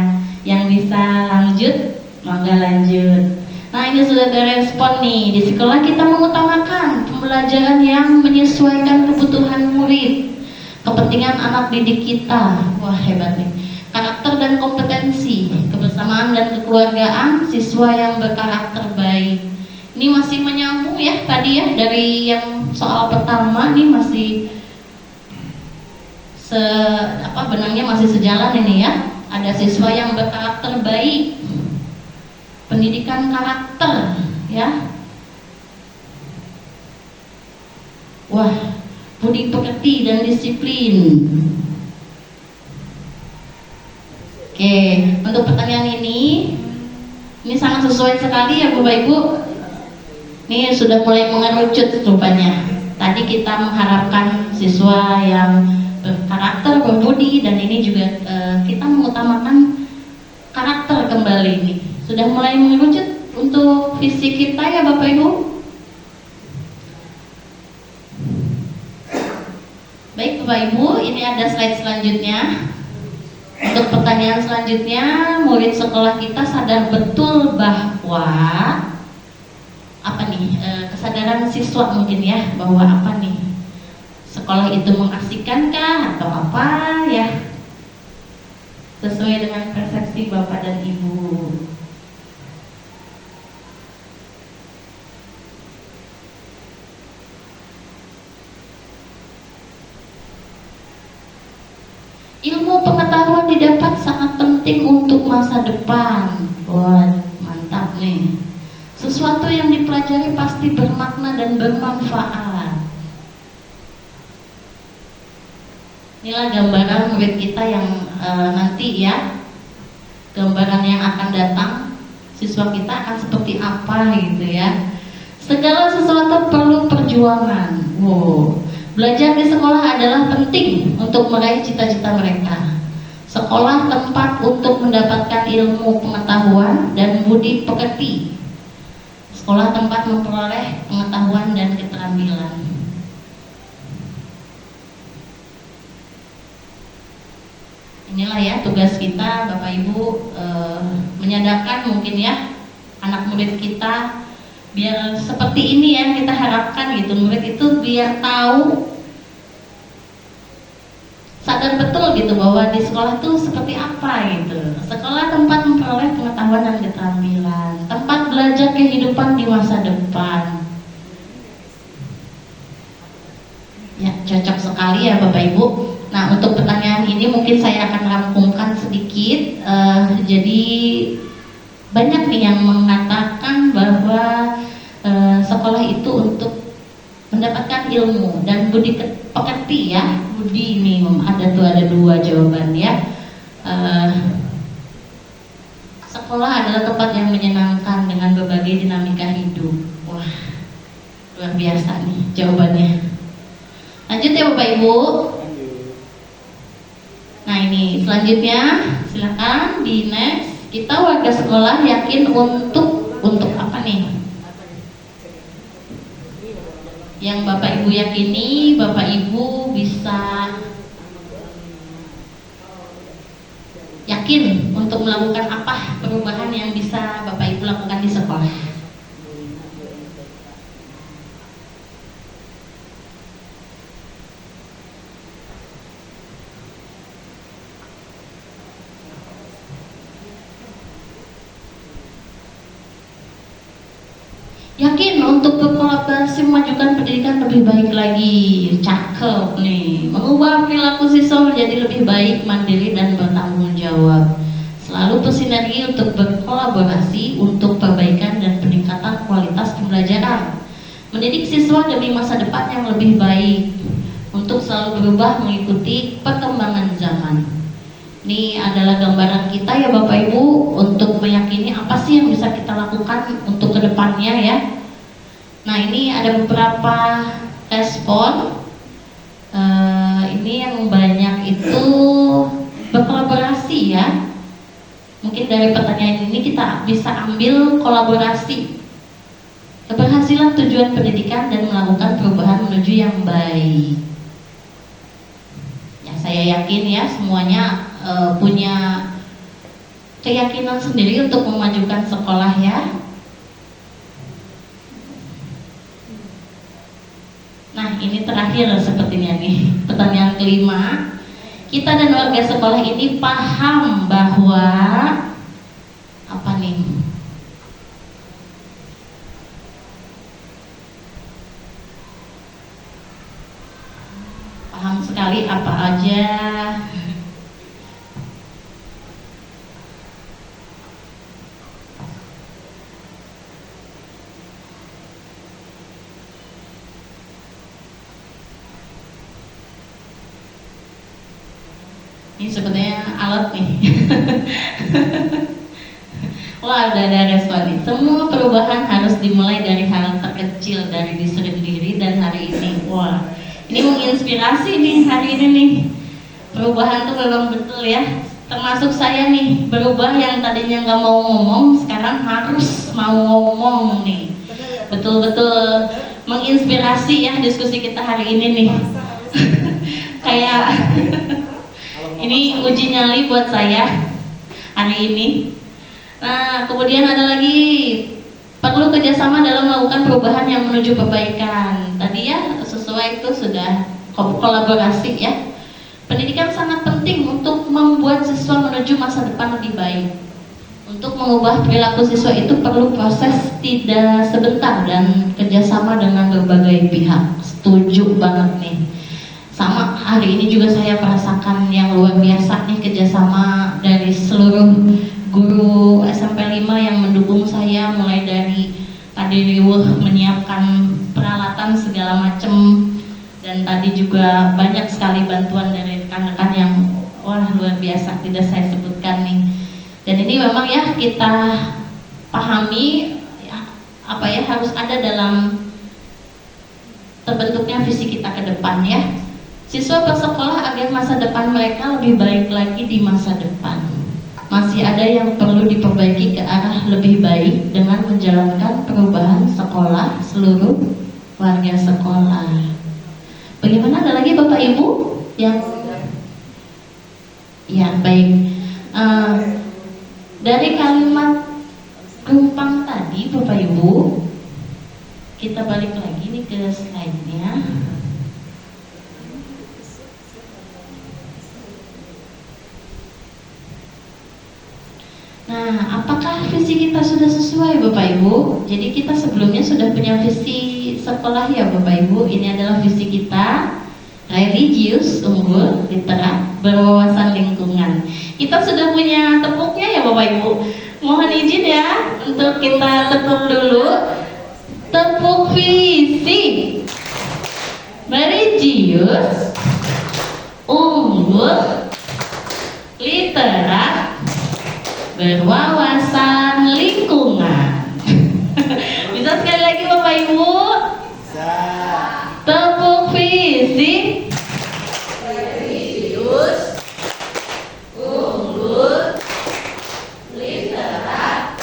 S6: yang bisa lanjut, mangga lanjut. Nah ini sudah ada respon nih. Di sekolah kita mengutamakan pembelajaran yang menyesuaikan kebutuhan murid, kepentingan anak didik kita. Wah hebat nih. Karakter dan kompetensi, kebersamaan dan kekeluargaan siswa yang berkarakter baik. Ini masih menyambung ya tadi ya, dari yang soal pertama nih masih benangnya masih sejalan ini ya. ada siswa yang berkarakter baik, pendidikan karakter, ya. Wah, budi pekerti dan disiplin. Oke, untuk pertanyaan ini sangat sesuai sekali ya Bapak Ibu. Ini sudah mulai mengerucut rupanya. Tadi kita mengharapkan siswa yang berkarakter, berbudi, dan ini juga kita mengutamakan karakter kembali ini. Sudah mulai mengerucut untuk visi kita ya Bapak Ibu. Baik Bapak Ibu, ini ada slide selanjutnya. Untuk pertanyaan selanjutnya, murid sekolah kita sadar betul bahwa kesadaran siswa mungkin ya, bahwa sekolah itu mengasihkankah atau apa ya, sesuai dengan persepsi Bapak dan Ibu. Ilmu pengetahuan didapat sangat penting untuk masa depan. Wah, mantap nih. Sesuatu yang dipelajari pasti bermakna dan bermanfaat. Inilah gambaran murid kita yang nanti ya, gambaran yang akan datang, siswa kita akan seperti apa gitu ya. Segala sesuatu perlu perjuangan. Wow. Belajar di sekolah adalah penting untuk meraih cita-cita mereka. Sekolah tempat untuk mendapatkan ilmu pengetahuan dan budi pekerti. Sekolah tempat memperoleh pengetahuan dan keterampilan. Inilah ya tugas kita Bapak Ibu, menyadarkan mungkin ya anak murid kita, biar seperti ini yang kita harapkan gitu. Murid itu biar tahu, sadar betul gitu bahwa di sekolah tuh seperti apa gitu. Sekolah tempat memperoleh pengetahuan dan keterampilan, tempat belajar kehidupan di masa depan. Ya, cocok sekali ya Bapak Ibu. Nah, untuk pertanyaan ini mungkin saya akan rangkumkan sedikit. Jadi banyak nih yang mengatakan bahwa sekolah itu untuk mendapatkan ilmu dan budi pekerti ya. Budi ini ada dua jawaban ya. Sekolah adalah tempat yang menyenangkan dengan berbagai dinamika hidup. Wah, luar biasa nih jawabannya. Lanjut ya Bapak Ibu. Nah ini selanjutnya, silakan di next. Kita warga sekolah yakin untuk apa nih? Yang Bapak Ibu yakini, Bapak Ibu bisa yakin untuk melakukan apa perubahan yang bisa Bapak Ibu lakukan di sekolah. Yakin untuk berkolaborasi memajukan pendidikan lebih baik lagi. Cakep nih. Mengubah perilaku siswa menjadi lebih baik, mandiri dan bertanggung jawab. Selalu bersinergi untuk berkolaborasi untuk perbaikan dan peningkatan kualitas pembelajaran. Mendidik siswa demi masa depan yang lebih baik, untuk selalu berubah mengikuti perkembangan zaman. Ini adalah gambaran kita ya Bapak Ibu, untuk meyakini apa sih yang bisa kita lakukan untuk kedepannya ya. Nah ini ada beberapa respon. Ini yang banyak itu berkolaborasi ya. Mungkin dari pertanyaan ini kita bisa ambil kolaborasi, keberhasilan tujuan pendidikan dan melakukan perubahan menuju yang baik. Ya saya yakin ya semuanya punya keyakinan sendiri untuk memajukan sekolah ya. Nah ini terakhir sepertinya nih, pertanyaan kelima. Kita dan warga sekolah ini paham bahwa apa nih? Paham sekali apa aja Ini sebenarnya alat nih. Wah, udah ada respon nih. Semua perubahan harus dimulai dari hal terkecil, dari diri sendiri. Dan hari ini, wah, ini menginspirasi nih hari ini nih. Perubahan tuh memang betul ya. Termasuk saya nih, berubah yang tadinya nggak mau ngomong, sekarang harus mau ngomong nih. Betul-betul menginspirasi ya diskusi kita hari ini nih. Kayak ini uji nyali buat saya hari ini. Nah, kemudian ada lagi perlu kerjasama dalam melakukan perubahan yang menuju perbaikan. Tadi ya sesuai itu sudah kolaborasi ya. Pendidikan sangat penting untuk membuat siswa menuju masa depan lebih baik. Untuk mengubah perilaku siswa itu perlu proses tidak sebentar dan kerjasama dengan berbagai pihak. Setuju banget nih. Sama hari ini juga saya merasakan yang luar biasa nih kerjasama dari seluruh guru SMP 5 yang mendukung saya, mulai dari tadi riweuh menyiapkan peralatan segala macam, dan tadi juga banyak sekali bantuan dari rekan-rekan yang wah luar biasa, tidak saya sebutkan nih. Dan ini memang ya kita pahami ya, apa ya harus ada dalam terbentuknya visi kita ke depan ya. Siswa bersekolah agar masa depan mereka lebih baik lagi di masa depan. Masih ada yang perlu diperbaiki ke arah lebih baik dengan menjalankan perubahan sekolah seluruh warga sekolah. Bagaimana, ada lagi Bapak Ibu yang ya baik. Dari kalimat rumpang tadi Bapak Ibu, kita balik lagi nih ke slide-nya. Nah, apakah visi kita sudah sesuai Bapak Ibu? Jadi kita sebelumnya sudah punya visi sekolah ya Bapak Ibu. Ini adalah visi kita, religius, unggul, literat, berwawasan lingkungan. Kita sudah punya tepuknya ya Bapak Ibu. Mohon izin ya untuk kita tepuk dulu. Tepuk visi, religius, unggul, literat, berwawasan lingkungan. Bisa sekali lagi Bapak Ibu? Bisa. Tepuk visi, religius, unggul, literat,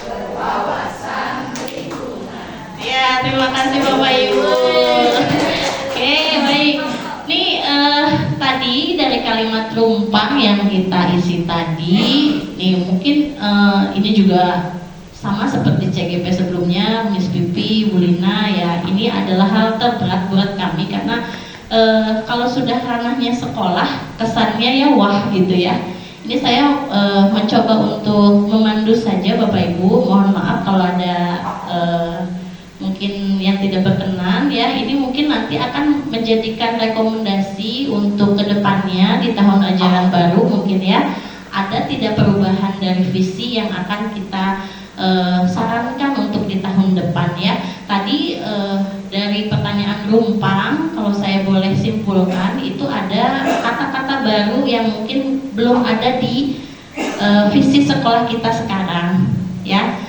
S6: berwawasan lingkungan. Ya, terima kasih Bapak Ibu. Oke, baik. Nih tadi dari kalimat rumpang yang kita isi tadi, nih mungkin ini juga sama seperti CGP sebelumnya, Miss Pipi, Bu Lina ya, ini adalah hal terberat buat kami karena kalau sudah ranahnya sekolah kesannya ya wah gitu ya. Ini saya mencoba untuk memandu saja Bapak Ibu, mohon maaf kalau ada mungkin yang tidak berkenan ya. Ini mungkin nanti akan menjadikan rekomendasi untuk kedepannya di tahun ajaran baru mungkin ya. Ada tidak perubahan dari visi yang akan kita sarankan untuk di tahun depan ya. Tadi dari pertanyaan rumpang, kalau saya boleh simpulkan itu ada kata-kata baru yang mungkin belum ada di visi sekolah kita sekarang ya.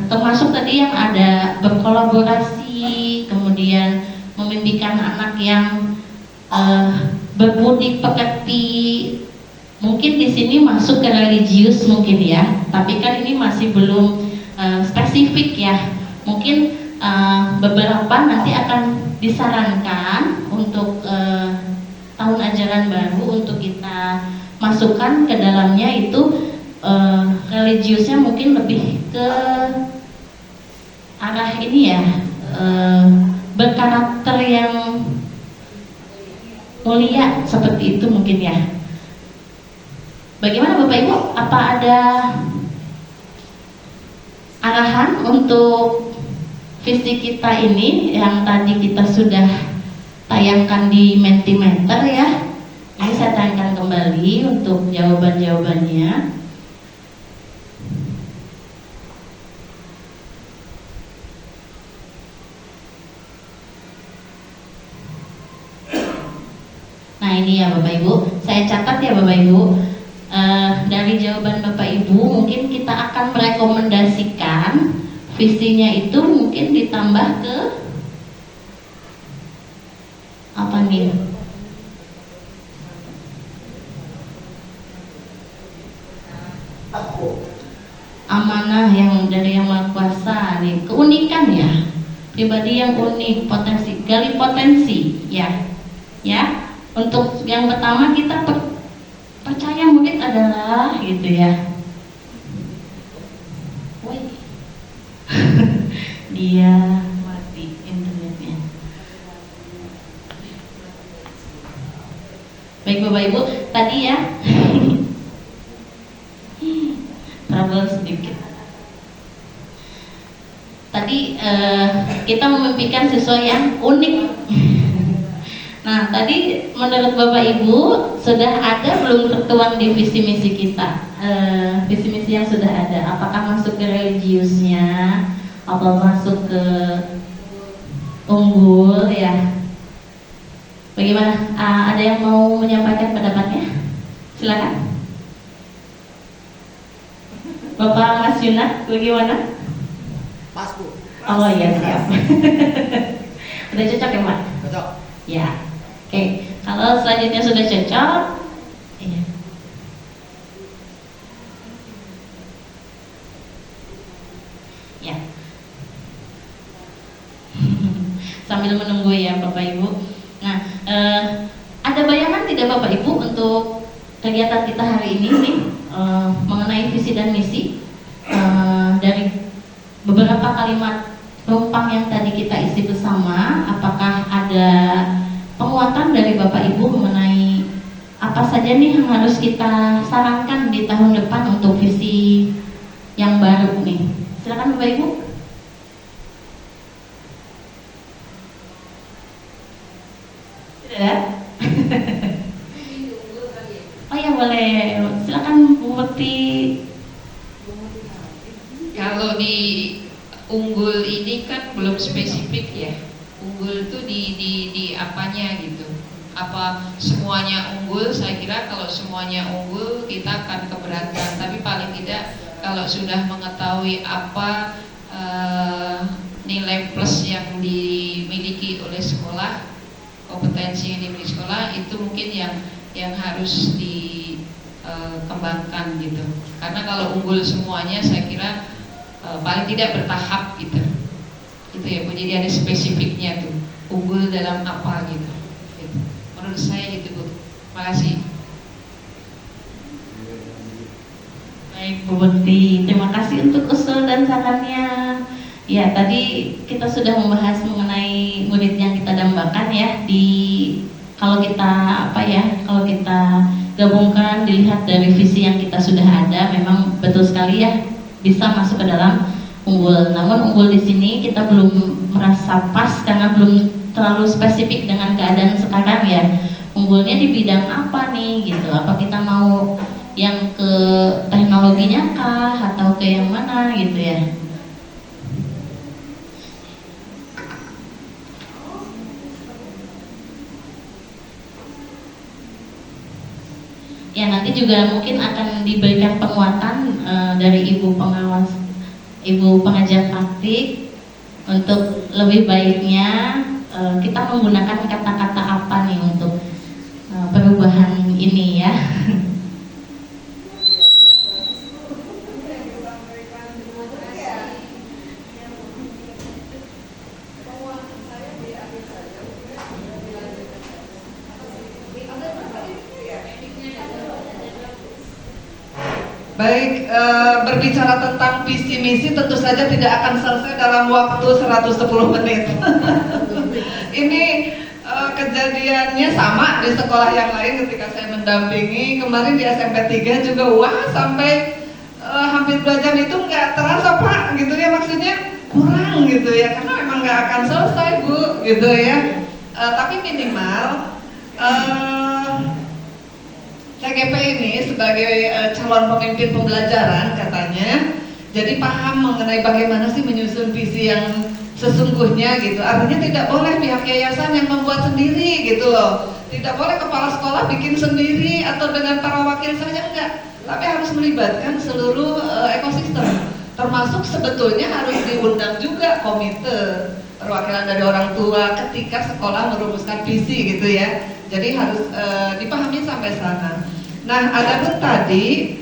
S6: Termasuk tadi yang ada berkolaborasi, kemudian memimpikan anak yang berbudi pekerti. Mungkin di sini masuk ke religius mungkin ya, tapi kan ini masih belum spesifik ya. Mungkin beberapa nanti akan disarankan untuk tahun ajaran baru untuk kita masukkan ke dalamnya itu religiusnya mungkin lebih ke arah ini ya, berkarakter yang mulia seperti itu mungkin ya. Bagaimana Bapak Ibu? Apa ada arahan untuk visi kita ini yang tadi kita sudah tayangkan di Mentimeter ya? Ini saya tayangkan kembali untuk jawaban-jawabannya. Nah Nah ini ya Bapak Ibu, saya catat ya Bapak Ibu. Dari jawaban Bapak Ibu mungkin kita akan merekomendasikan visinya itu mungkin ditambah ke apa nih? Amanah yang dari Yang Maha Kuasa nih, keunikan ya, pribadi yang unik, potensi, gali potensi ya. Untuk yang pertama kita percaya murid adalah gitu ya. Woi. Dia mati internetnya. Baik Bapak Ibu, tadi ya trouble sedikit. Tadi kita memimpikan siswa yang unik. Nah, tadi menurut Bapak Ibu sudah ada belum tertuang di visi misi kita? Visi misi yang sudah ada, apakah masuk ke religiusnya, atau masuk ke unggul ya? Bagaimana? Ada yang mau menyampaikan pendapatnya? Silakan. Bapak Mas Yunat, bagaimana?
S2: Pas Bu.
S6: Oh iya siap. Udah cocok ya Pak?
S2: Cocok.
S6: Ya. Oke, kalau selanjutnya sudah cocok, iya. Ya. Sambil menunggu ya Bapak Ibu. Nah, ada bayangan tidak Bapak Ibu untuk kegiatan kita hari ini nih mengenai visi dan misi dari beberapa kalimat rumpang yang tadi kita isi bersama? Apakah ada penguatan dari Bapak Ibu mengenai apa saja nih yang harus kita sarankan di tahun depan untuk visi yang baru nih? Silakan Bapak Ibu. Tidak ada? Oh ya boleh, silakan Bu Murti.
S10: Kalau di unggul ini kan belum spesifik ya. Unggul itu di apanya gitu. Apa semuanya unggul? Saya kira kalau semuanya unggul kita akan keberatan. Tapi paling tidak kalau sudah mengetahui apa nilai plus yang dimiliki oleh sekolah, kompetensi yang dimiliki sekolah, itu mungkin yang harus dikembangkan gitu. Karena kalau unggul semuanya saya kira paling tidak bertahap gitu. Itu ya Bu, jadi ada spesifiknya tuh. Unggul dalam apa gitu. Menurut saya gitu Bu. Makasih.
S6: Baik Bu Murti, terima kasih untuk usul dan sarannya. Ya, tadi kita sudah membahas mengenai murid yang kita dambakan ya. Kalau kita gabungkan dilihat dari visi yang kita sudah ada, memang betul sekali ya bisa masuk ke dalam unggul. Namun unggul di sini kita belum merasa pas karena belum terlalu spesifik dengan keadaan sekarang ya. Unggulnya di bidang apa nih gitu? Apa kita mau yang ke teknologinya kah atau ke yang mana gitu ya? Ya nanti juga mungkin akan diberikan penguatan dari ibu pengawas, ibu pengajar praktik untuk lebih baiknya kita menggunakan kata-kata apa nih untuk perubahan ini ya.
S4: Baik, berbicara tentang visi misi tentu saja tidak akan selesai dalam waktu 110 menit. Ini kejadiannya sama di sekolah yang lain ketika saya mendampingi kemarin di SMP 3 juga, wah sampai hampir 2 jam itu nggak terasa Pak, gitu ya, maksudnya kurang gitu ya, karena memang nggak akan selesai Bu, gitu ya. Tapi minimal TGP ini sebagai calon pemimpin pembelajaran katanya, jadi paham mengenai bagaimana sih menyusun visi yang sesungguhnya gitu. Artinya tidak boleh pihak yayasan yang membuat sendiri gitu loh. Tidak boleh kepala sekolah bikin sendiri atau dengan para wakil saja, enggak. Tapi harus melibatkan seluruh ekosistem. Termasuk sebetulnya harus diundang juga komite perwakilan dari orang tua ketika sekolah merumuskan visi gitu ya. Jadi harus dipahami sampai sana. Nah, adapun tadi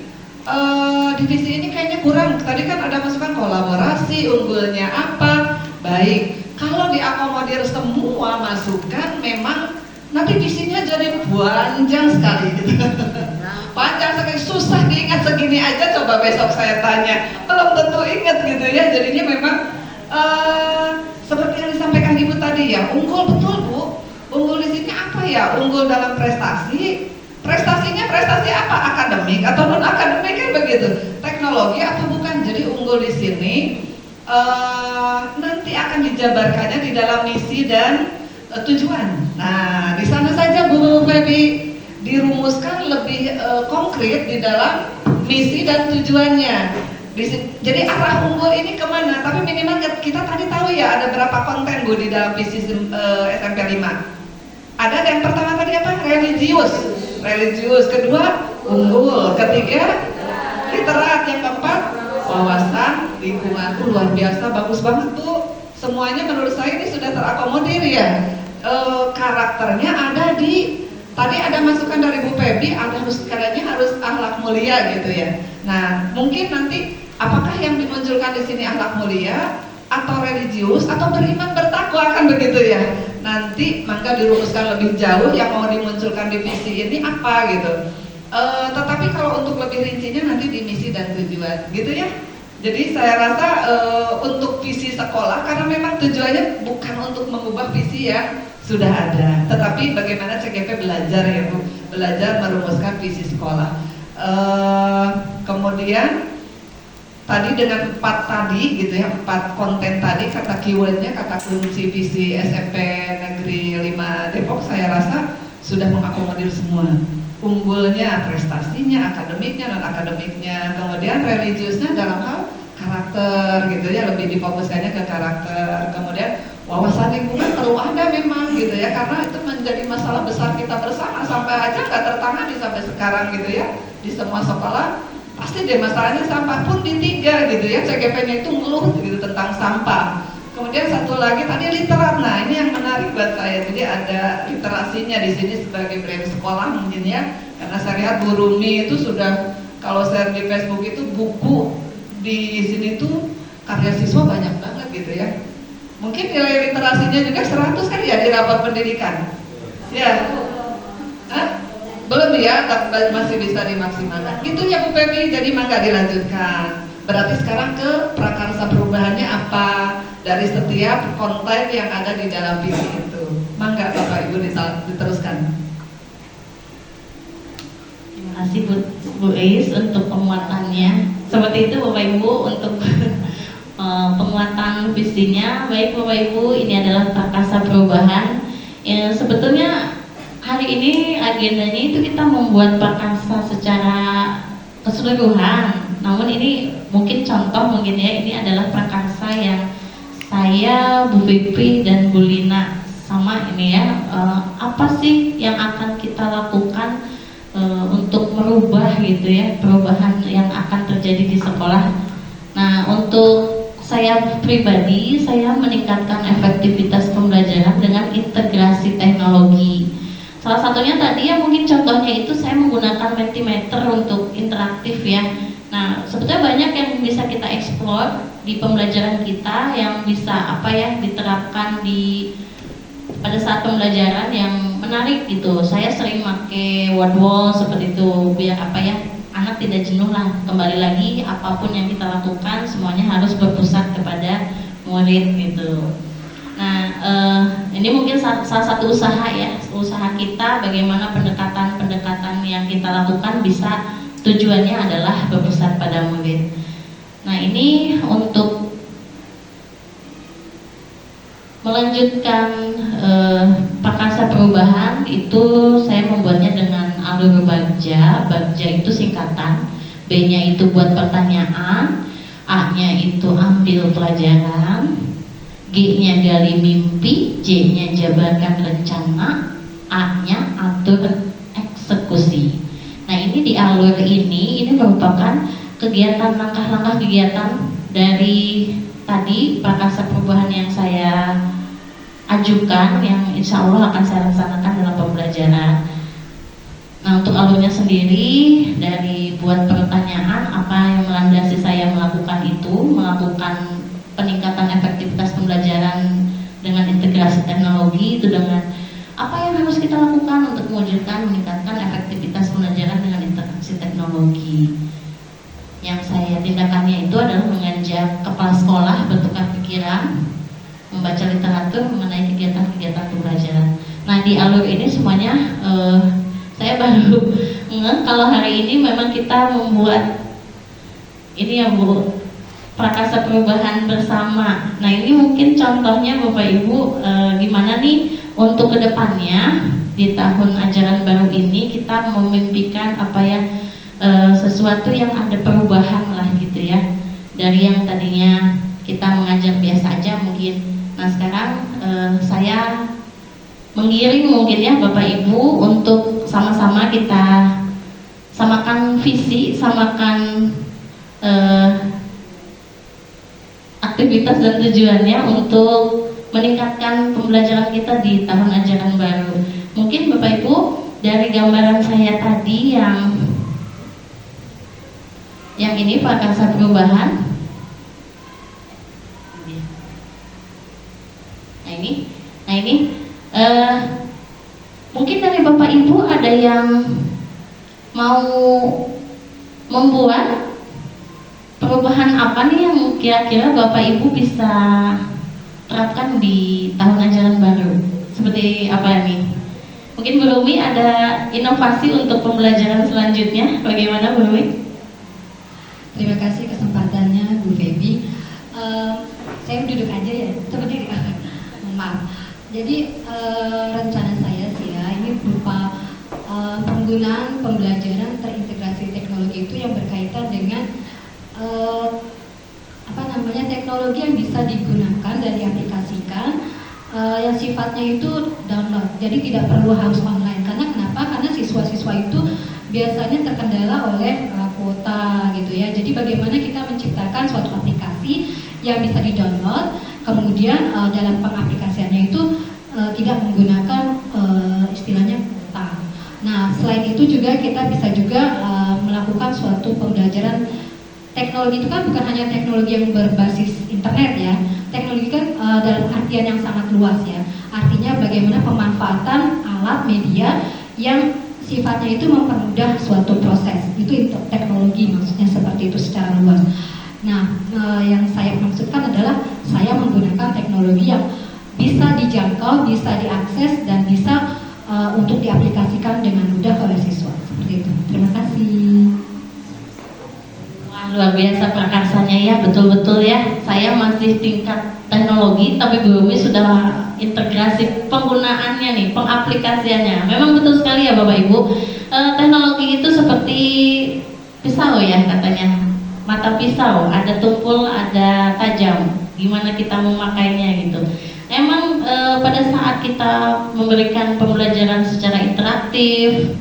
S4: divisi ini kayaknya kurang. Tadi kan ada masukan kolaborasi, unggulnya apa? Baik, kalau diakomodir semua masukan memang nanti visinya jadi panjang sekali gitu. Panjang sekali, susah diingat segini aja. Coba besok saya tanya, belum tentu ingat gitu ya. Jadinya memang seperti yang disampaikan Ibu tadi ya, unggul betul Bu. Unggul di sini apa ya? Unggul dalam prestasi. Prestasinya prestasi apa? Akademik atau non akademik kan begitu. Teknologi atau bukan? Jadi unggul di sini nanti akan dijabarkannya di dalam misi dan tujuan. Nah, di sana saja Bu Febi dirumuskan lebih konkret di dalam misi dan tujuannya. Jadi arah unggul ini kemana? Tapi minimal kita tadi tahu ya ada berapa konten Bu di dalam visi SMP 5. Ada yang pertama tadi apa? Religius. Kedua unggul. Ketiga literat. Yang keempat wawasan lingkungan. Luar biasa, bagus banget Bu. Semuanya menurut saya ini sudah terakomodir ya. Karakternya ada di tadi ada masukan dari Bu Febi, ada harus akhlak mulia gitu ya. Nah, mungkin nanti apakah yang dimunculkan di sini akhlak mulia atau religius atau beriman bertakwa kan begitu ya. Nanti maka dirumuskan lebih jauh yang mau dimunculkan di visi ini apa gitu. Tetapi kalau untuk lebih rincinya nanti di misi dan tujuan gitu ya. Jadi saya rasa untuk visi sekolah karena memang tujuannya bukan untuk mengubah visi yang sudah ada, tetapi bagaimana CGP belajar ya Bu, belajar merumuskan visi sekolah. Kemudian tadi dengan 4 tadi gitu ya, 4 konten tadi kata keywordnya, kata kunci visi SMP Negeri 5 Depok saya rasa sudah mengakomodir semua. Unggulnya, prestasinya, akademiknya, non akademiknya, kemudian religiusnya dalam hal karakter gitu ya, lebih difokuskannya ke karakter. Kemudian wawasan lingkungan perlu ada memang gitu ya, karena itu menjadi masalah besar kita bersama sampai aja nggak tertangani sampai sekarang gitu ya. Di semua sekolah pasti deh masalahnya sampah pun di 3 gitu ya, CGP-nya itu ngeluh gitu tentang sampah. Kemudian satu lagi tadi literat. Nah, ini yang menarik buat saya. Jadi ada literasinya di sini sebagai brand sekolah mungkin ya. Karena saya lihat Bu Rumi itu sudah kalau share di Facebook itu buku di sini tuh karya siswa banyak banget gitu ya. Mungkin nilai literasinya juga 100 kan ya di rapat pendidikan. Ya. Hah? Belum ya, tapi masih bisa dimaksimalkan. Gitu ya Bu Febi, jadi mangga dilanjutkan. Berarti sekarang ke prakarsa perubahannya apa dari setiap konten yang ada di dalam visi itu. Mangga Bapak Ibu diteruskan.
S6: Terima kasih Bu Eis untuk penguatannya. Seperti itu Bapak Ibu untuk penguatan visinya. Baik Bapak Ibu, ini adalah prakarsa perubahan. Ya, sebetulnya hari ini agendanya itu kita membuat prakarsa secara keseluruhan. Namun ini mungkin contoh mungkin ya, ini adalah prakarsa yang saya, Bu Vivi dan Bu Lina sama ini ya, apa sih yang akan kita lakukan untuk merubah gitu ya, perubahan yang akan terjadi di sekolah. Nah, untuk saya pribadi, saya meningkatkan efektivitas pembelajaran dengan integrasi teknologi. Salah satunya tadi ya mungkin contohnya itu saya menggunakan Mentimeter untuk interaktif ya. Nah, sebetulnya banyak yang bisa kita eksplor di pembelajaran kita yang bisa apa ya diterapkan pada saat pembelajaran yang menarik gitu. Saya sering pakai word wall seperti itu biar apa ya anak tidak jenuh lah. Kembali lagi apapun yang kita lakukan semuanya harus berpusat kepada murid gitu. Nah, ini mungkin salah satu usaha ya, usaha kita bagaimana pendekatan yang kita lakukan bisa tujuannya adalah berpusat pada murid. Nah, ini untuk melanjutkan prakarsa perubahan itu saya membuatnya dengan alur bagja. Bagja itu singkatan, B-nya itu buat pertanyaan, A-nya itu ambil pelajaran, G-nya gali mimpi, J-nya jabarkan rencana, A-nya mengatur eksekusi. Nah ini di alur ini merupakan kegiatan langkah-langkah kegiatan dari tadi prakarsa perubahan yang saya ajukan, yang insya Allah akan saya laksanakan dalam pembelajaran. Nah untuk alurnya sendiri, dari buat pertanyaan apa yang melandasi saya melakukan itu, melakukan peningkatan efektivitas pembelajaran dengan integrasi teknologi, itu dengan apa yang harus kita lakukan untuk mewujudkan meningkatkan efektivitas pembelajaran dengan interaksi teknologi. Yang saya tindakannya itu adalah mengajak kepala sekolah bertukar pikiran, membaca literatur mengenai kegiatan-kegiatan pembelajaran. Nah di alur ini semuanya saya baru kalau hari ini memang kita membuat ini ya Bu, prakarsa perubahan bersama. Nah ini mungkin contohnya Bapak Ibu gimana nih untuk kedepannya di tahun ajaran baru ini kita memimpikan apa ya sesuatu yang ada perubahan lah gitu ya, dari yang tadinya kita mengajar biasa aja mungkin. Nah sekarang saya menggiring mungkin ya Bapak Ibu untuk sama-sama kita samakan visi, samakan aktivitas dan tujuannya untuk meningkatkan pembelajaran kita di tahun ajaran baru. Mungkin Bapak Ibu dari gambaran saya tadi yang ini prakarsa perubahan. Nah ini mungkin dari Bapak Ibu ada yang mau membuat perubahan apa nih yang kira-kira Bapak Ibu bisa terapkan di tahun ajaran baru? Seperti apa nih? Mungkin Bu Rumi ada inovasi untuk pembelajaran selanjutnya. Bagaimana Bu Rumi?
S11: Terima kasih kesempatannya Bu Febi. Saya duduk aja ya, seperti maaf. Jadi rencana saya sih ya, ini berupa penggunaan pembelajaran terintegrasi teknologi itu yang berkaitan dengan teknologi yang bisa digunakan dan diaplikasikan yang sifatnya itu download. Jadi tidak perlu harus online. Karena kenapa? Karena siswa-siswa itu biasanya terkendala oleh kuota gitu ya. Jadi bagaimana kita menciptakan suatu aplikasi yang bisa di-download, kemudian dalam pengaplikasiannya itu tidak menggunakan istilahnya kuota. Nah, selain itu juga kita bisa juga melakukan suatu pembelajaran. Teknologi itu kan bukan hanya teknologi yang berbasis internet ya. Teknologi kan dalam artian yang sangat luas ya. Artinya bagaimana pemanfaatan alat media yang sifatnya itu mempermudah suatu proses. Itu teknologi maksudnya seperti itu secara luas. Nah, yang saya maksudkan adalah saya menggunakan teknologi yang bisa dijangkau, bisa diakses, dan bisa untuk diaplikasikan dengan mudah oleh siswa. Seperti itu. Terima kasih.
S6: Wah, luar biasa prakarsanya ya, betul-betul ya. Saya masih tingkat teknologi, tapi Bu Rumi sudah integrasi penggunaannya nih, pengaplikasiannya. Memang betul sekali ya Bapak Ibu. Teknologi itu seperti pisau ya katanya. Mata pisau, ada tumpul, ada tajam. Gimana kita memakainya gitu. Emang pada saat kita memberikan pembelajaran secara interaktif,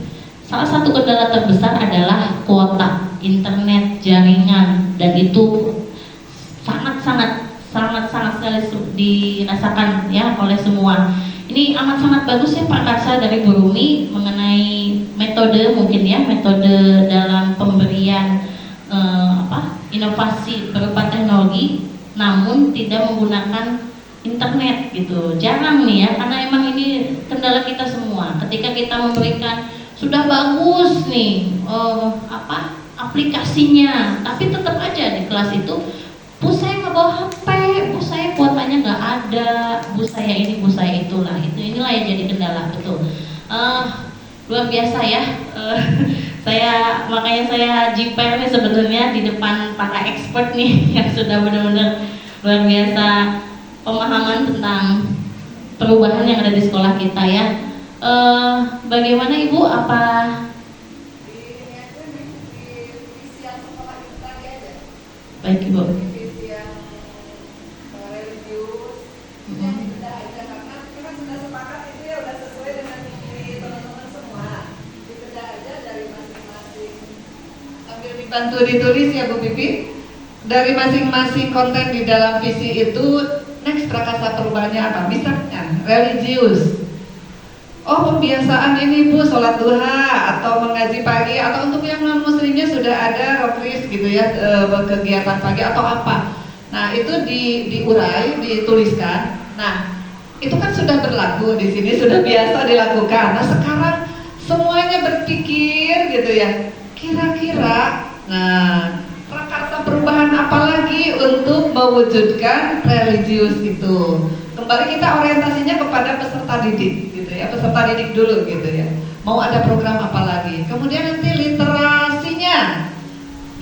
S6: salah satu kendala terbesar adalah kuota internet, jaringan, dan itu sangat sekali dirasakan ya oleh semua. Ini amat sangat bagus ya prakarsa dari Bu Rumi mengenai metode mungkin ya, metode dalam pemberian inovasi berupa teknologi, namun tidak menggunakan internet gitu. Jarang nih ya, karena emang ini kendala kita semua. Ketika kita memberikan sudah bagus nih aplikasinya, tapi tetap aja di kelas itu Bu saya nggak bawa HP, Bu saya kuotanya nggak ada, Bu saya ini, Bu saya itulah. Inilah yang jadi kendala betul. Luar biasa ya. Makanya saya jiper nih sebenarnya di depan para expert nih yang sudah benar-benar luar biasa pemahaman tentang perubahan yang ada di sekolah kita ya. Bagaimana Ibu, apa baik Ibu?
S4: Dibantu ditulis ya Bu Pipi. Dari masing-masing konten di dalam visi itu, next prakarsa perubahannya apa? Misalnya religius. Oh, pembiasaan ini Bu, sholat duha atau mengaji pagi, atau untuk yang non muslimnya sudah ada rokris gitu ya, kegiatan pagi atau apa. Nah, itu diurai, dituliskan. Nah, itu kan sudah berlaku di sini, sudah biasa dilakukan. Nah, sekarang semuanya berpikir gitu ya, kira-kira, nah, prakarsa perubahan apa lagi untuk mewujudkan religius itu. Kembali kita orientasinya kepada peserta didik gitu ya, peserta didik dulu gitu ya. Mau ada program apa lagi? Kemudian nanti literasinya.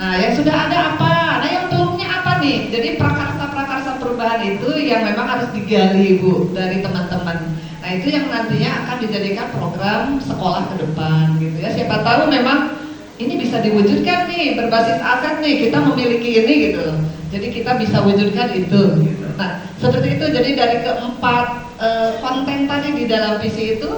S4: Nah, yang sudah ada apa? Nah, yang belumnya apa nih? Jadi prakarsa perubahan itu yang memang harus digali Bu dari teman-teman. Nah, itu yang nantinya akan dijadikan program sekolah ke depan gitu ya. Siapa tahu memang ini bisa diwujudkan nih, berbasis aset nih, kita memiliki ini gitu. Jadi kita bisa wujudkan itu gitu. Nah, seperti itu. Jadi dari keempat konten tadi di dalam visi itu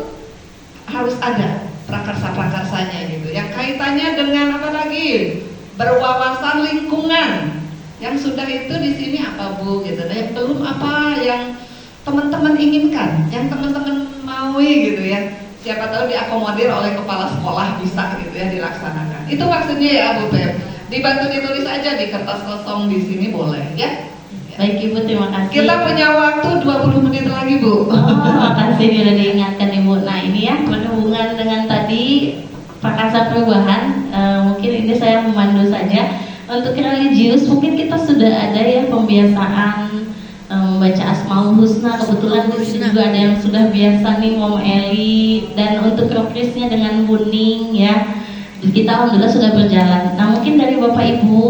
S4: harus ada prakarsa-prakarsanya gitu. Yang kaitannya dengan apa lagi? Berwawasan lingkungan. Yang sudah itu di sini apa Bu gitu. Nah, yang belum apa, yang teman-teman inginkan, yang teman-teman maui gitu ya. Siapa tahu diakomodir oleh kepala sekolah bisa gitu ya dilaksanakan. Itu maksudnya ya Bu Pep. Dibantu ditulis aja di kertas kosong di sini boleh ya.
S6: Baik Ibu, terima kasih.
S4: Kita punya waktu 20 menit lagi Bu.
S6: Oh, makasih sudah diingatkan Ibu. Nah, ini ya berhubungan dengan tadi prakarsa perubahan. Mungkin ini saya memandu saja. Untuk religius mungkin kita sudah ada ya pembiasaan membaca Asmaul Husna. Kebetulan di sini juga ada yang sudah biasa nih Mom Eli, dan untuk rokrisnya dengan Buning ya. Kita alhamdulillah sudah berjalan. Nah, mungkin dari Bapak Ibu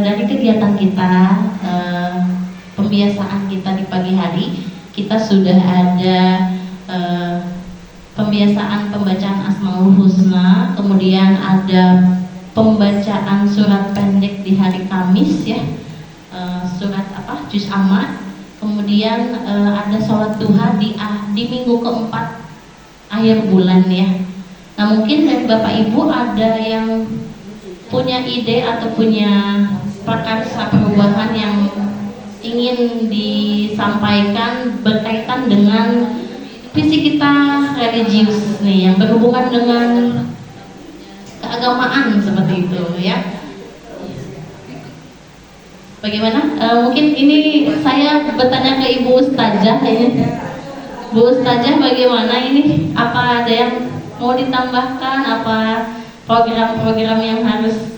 S6: dari kegiatan kita, pembiasaan kita di pagi hari, kita sudah ada pembiasaan pembacaan Asmaul Husna, kemudian ada pembacaan surat pendek di hari Kamis ya, surat apa? Juz Amma. Kemudian ada sholat duha di minggu keempat akhir bulan ya. Nah, mungkin dari Bapak Ibu ada yang punya ide atau punya prakarsa perubahan yang ingin disampaikan berkaitan dengan visi kita religius nih, yang berhubungan dengan keagamaan seperti itu ya. Bagaimana? Mungkin ini saya bertanya ke Ibu Ustazah ini. Bu Ustazah, bagaimana ini? Apa ada yang mau ditambahkan, apa program-program yang harus?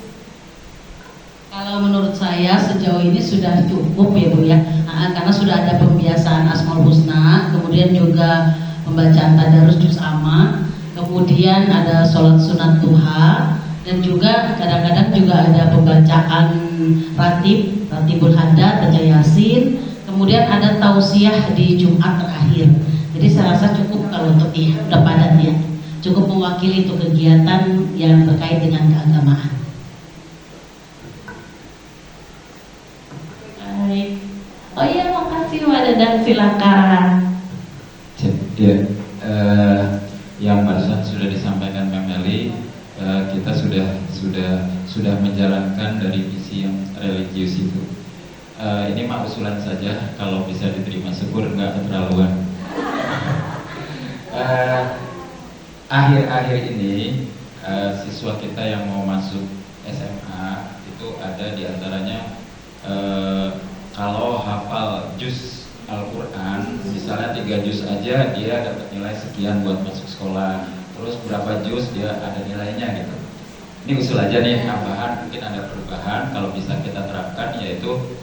S1: Kalau menurut saya sejauh ini sudah cukup ya Bu ya. Karena sudah ada pembiasaan Asmaul Husna, kemudian juga pembacaan tadarus juz amma, kemudian ada sholat sunat duha, dan juga kadang-kadang juga ada pembacaan ratibul haddad, baca yasin, kemudian ada tausiah di Jumat terakhir. Jadi saya rasa cukup kalau untuk udah padat ya, cukup mewakili untuk kegiatan yang terkait dengan keagamaan.
S6: Baik. Oh iya, makasih Mbak Dadang, silakan.
S9: Ya, yang barusan sudah disampaikan Mbak Meli, kita sudah menjalankan dari visi yang religius itu. Ini mah usulan saja, kalau bisa diterima syukur, nggak keterlaluan. Akhir-akhir ini siswa kita yang mau masuk SMA itu ada diantaranya kalau hafal juz Al-Quran, misalnya 3 juz aja dia dapat nilai sekian buat masuk sekolah. Terus berapa juz dia ada nilainya gitu. Ini usul aja nih, tambahan mungkin ada perubahan kalau bisa kita terapkan, yaitu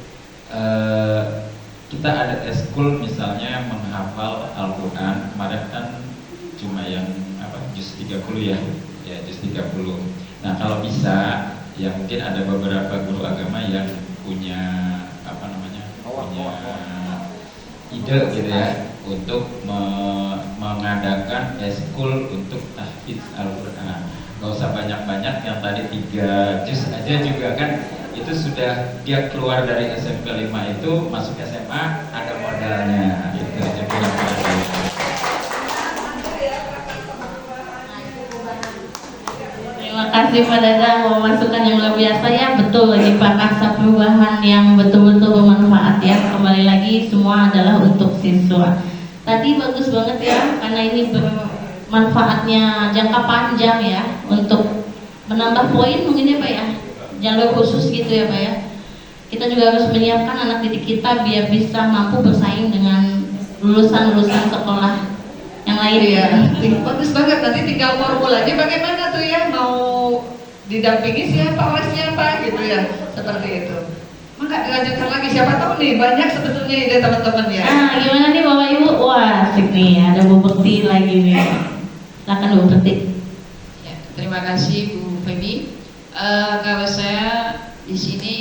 S9: kita ada eskul misalnya menghafal Al-Quran. Kemarin kan cuma yang juz 30 ya juz 30. Nah, kalau bisa ya mungkin ada beberapa guru agama yang punya punya ide gitu ya untuk mengadakan eskul untuk tahfidz Al-Quran. Gak usah banyak-banyak, yang tadi 3 juz aja juga kan itu sudah dia keluar dari SMP 5 itu masuk SMA ada modalnya gitu.
S6: Terima kasih Pak Dadang masukan yang luar biasa ya. Betul, ini prakarsa perubahan yang betul-betul bermanfaat ya. Kembali lagi semua adalah untuk siswa. Tadi bagus banget ya, karena ini bermanfaatnya jangka panjang ya, untuk menambah poin mungkin ya Pak ya, jalur khusus gitu ya Pak ya. Kita juga harus menyiapkan anak didik kita biar bisa mampu bersaing dengan lulusan-lulusan sekolah yang lain.
S4: Iya, bagus banget. Nanti tinggal formulanya bagaimana tuh ya, mau didampingi siapa, oleh siapa gitu ya, seperti itu. Maka dilanjutkan lagi, siapa tahu nih banyak sebetulnya ide teman-teman ya.
S6: Gimana nih Bapak Ibu? Wah, asik nih, ada Bu Bekti lagi nih. Silakan Bu Bekti.
S10: Ya, terima kasih Bu Feby. Kalau saya di sini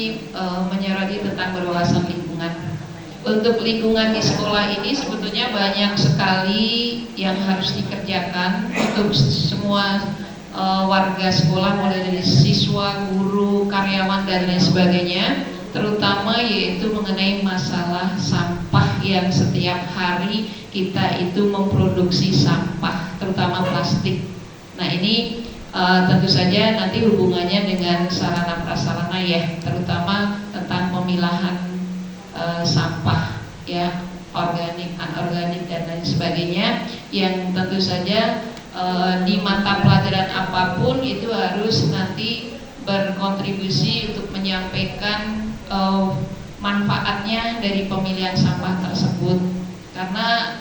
S10: menyoroti tentang berwawasan lingkungan. Untuk lingkungan di sekolah ini sebetulnya banyak sekali yang harus dikerjakan untuk semua warga sekolah, mulai dari siswa, guru, karyawan dan lain sebagainya, terutama yaitu mengenai masalah sampah yang setiap hari kita itu memproduksi sampah, terutama plastik. Nah ini tentu saja nanti hubungannya dengan sarana prasarana ya, terutama tentang pemilahan sampah ya, organik, anorganik dan lain sebagainya, yang tentu saja di mata pelajaran apapun itu harus nanti berkontribusi untuk menyampaikan manfaatnya dari pemilihan sampah tersebut, karena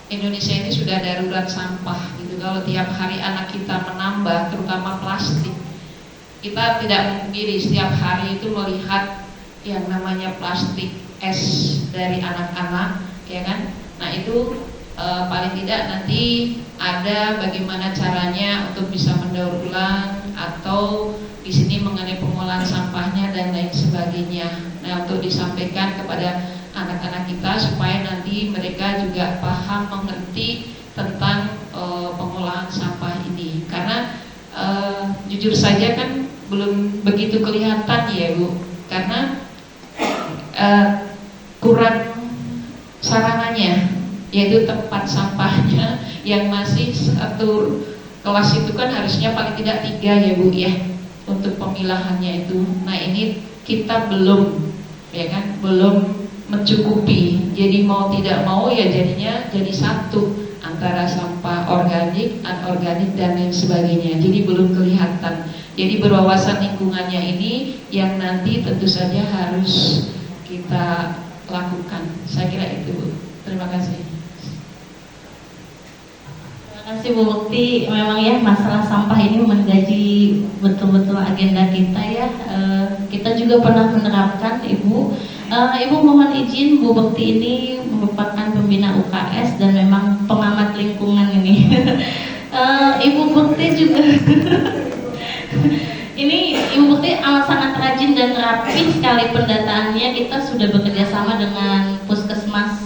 S10: Indonesia ini sudah darurat sampah gitu. Kalau tiap hari anak kita menambah, terutama plastik, kita tidak memungkiri setiap hari itu melihat yang namanya plastik es dari anak-anak, ya kan? Nah itu paling tidak nanti ada bagaimana caranya untuk bisa mendaur ulang, atau di sini mengenai pengolahan sampahnya dan lain sebagainya. Nah untuk disampaikan kepada anak-anak kita supaya nanti mereka juga paham, mengerti tentang pengolahan sampah ini. Karena jujur saja kan belum begitu kelihatan ya Bu, karena kurang sarananya, yaitu tempat sampahnya yang masih satu kelas itu kan harusnya paling tidak 3 ya Bu ya untuk pemilahannya itu. Nah ini kita belum, ya kan, belum mencukupi. Jadi mau tidak mau ya jadinya jadi satu antara sampah organik, anorganik dan lain sebagainya. Jadi belum kelihatan. Jadi berwawasan lingkungannya ini yang nanti tentu saja harus kita lakukan. Saya kira itu Bu. Terima kasih.
S6: Terima kasih Bu Bekti. Memang ya masalah sampah ini menggaji betul-betul agenda kita ya. Kita juga pernah menerapkan Ibu. Ibu mohon izin, Bu Bekti ini merupakan pembina UKS dan memang pengamat lingkungan ini. Ibu Bekti juga ini Ibu Bekti amat sangat rajin dan rapi sekali pendataannya. Kita sudah bekerja sama dengan Puskesmas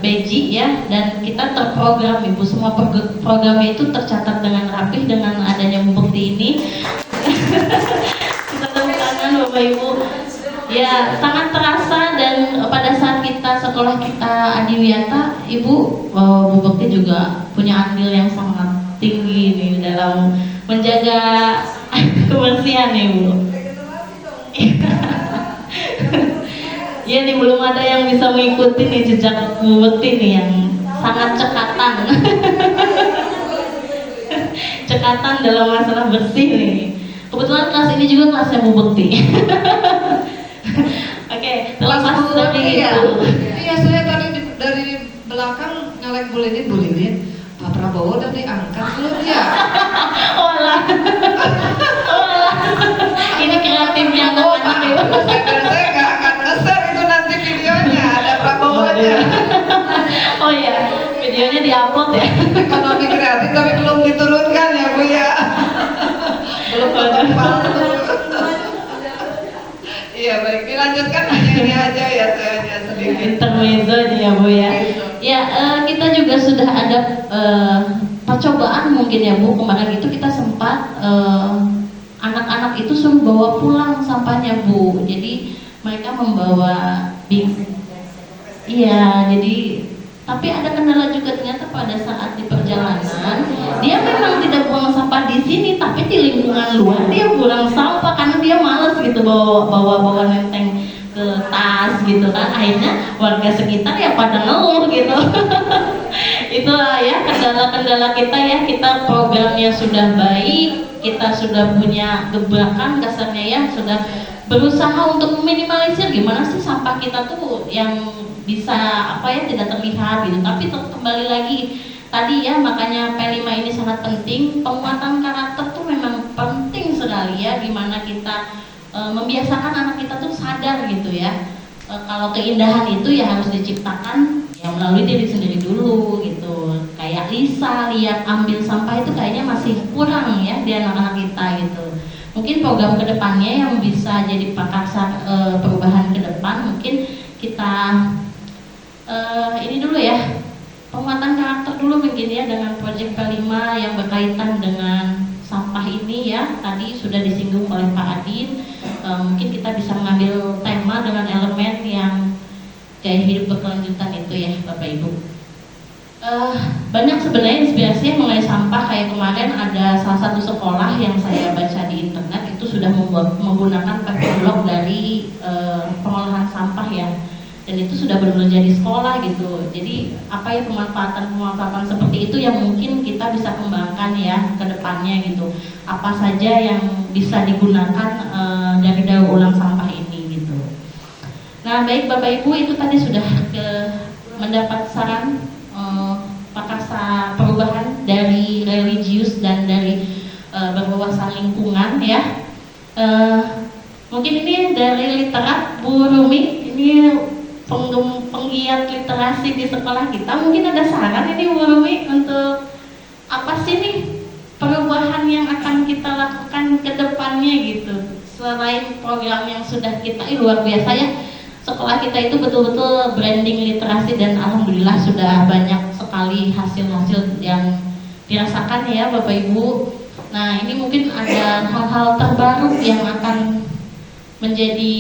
S6: Beji ya, dan kita terprogram Ibu, semua programnya itu tercatat dengan rapi dengan adanya Bu Bekti ini. Kita tepuk tangan Bapak Ibu. Ya, sangat terasa. Dan pada saat kita sekolah kita Adiwiyata, Ibu Bu Bekti juga punya andil yang sangat tinggi nih dalam menjaga kebersihan Ibu. Ya nih, belum ada yang bisa mengikuti nih jejak Bu Bekti nih yang sangat cekatan. Cekatan dalam masalah bersih nih. Kebetulan kelas ini juga kelasnya Bu Bekti. Oke, terlepas dari
S4: ya.
S6: itu.
S4: Iya, saya tadi dari belakang nyalek Bu Lilin, Pak Prabowo udah diangkat belum ya?
S6: Olah. Ini kreatif yang
S4: Saya nggak akan nge-share itu nanti videonya, ada Prabowo-nya.
S6: Oh ya, videonya diupload ya.
S4: Ekonomi kreatif tapi belum diturunkan ya Bu ya. Belum ada. Iya baik, dilanjutkan hanya ini aja ya, saya hanya sedikit
S6: intermezzo aja ya Bu ya. Ya kita juga sudah ada percobaan mungkin ya Bu. Kemarin itu kita sempat anak-anak itu suruh bawa pulang sampahnya Bu. Jadi mereka membawa bin. Iya, jadi Tapi ada kendala juga ternyata pada saat di perjalanan dia memang tidak buang sampah di sini, tapi di lingkungan luar dia buang sampah karena dia malas gitu bawa nenteng ke tas gitu kan. Akhirnya warga sekitar ya pada ngeluh gitu. Itulah ya kendala-kendala kita ya. Kita programnya sudah baik, kita sudah punya gebrakan kasarnya ya, sudah berusaha untuk meminimalisir gimana sih sampah kita tuh yang bisa tidak terlihat gitu. Tapi kembali lagi tadi ya, makanya P5 ini sangat penting. Penguatan karakter tuh memang penting sekali ya, dimana kita membiasakan anak kita tuh sadar gitu ya. Kalau keindahan itu ya harus diciptakan ya melalui diri sendiri dulu gitu. Kayak Lisa lihat ambil sampah itu kayaknya masih kurang ya di anak-anak kita gitu. Mungkin program kedepannya yang bisa jadi prakarsa perubahan ke depan, mungkin kita ini dulu ya, penguatan karakter dulu mungkin ya, dengan proyek P5 yang berkaitan dengan sampah ini ya. Tadi sudah disinggung oleh Pak Adin, mungkin kita bisa mengambil tema dengan elemen yang gaya hidup berkelanjutan itu ya Bapak Ibu. Banyak sebenarnya inspirasi mengenai sampah. Kayak kemarin ada salah satu sekolah yang saya baca di internet itu sudah menggunakan paper blok dari pengolahan sampah ya, dan itu sudah benar-benar jadi sekolah gitu. Jadi pemanfaatan seperti itu yang mungkin kita bisa kembangkan ya ke depannya gitu. Apa saja yang bisa digunakan dari daur ulang sampah ini gitu. Nah baik Bapak Ibu, itu tadi sudah mendapat saran prakarsa perubahan dari religius dan dari berwawasan lingkungan ya. Mungkin ini dari literat Bu Rumi, ini penggiat literasi di sekolah kita. Mungkin ada saran ini Bu Rumi untuk apa sih nih perubahan yang akan kita lakukan ke depannya gitu, selain program yang sudah kita luar biasa ya. Sekolah kita itu betul-betul branding literasi dan alhamdulillah sudah banyak sekali hasil-hasil yang dirasakan ya Bapak Ibu. Nah ini mungkin ada hal-hal terbaru yang akan menjadi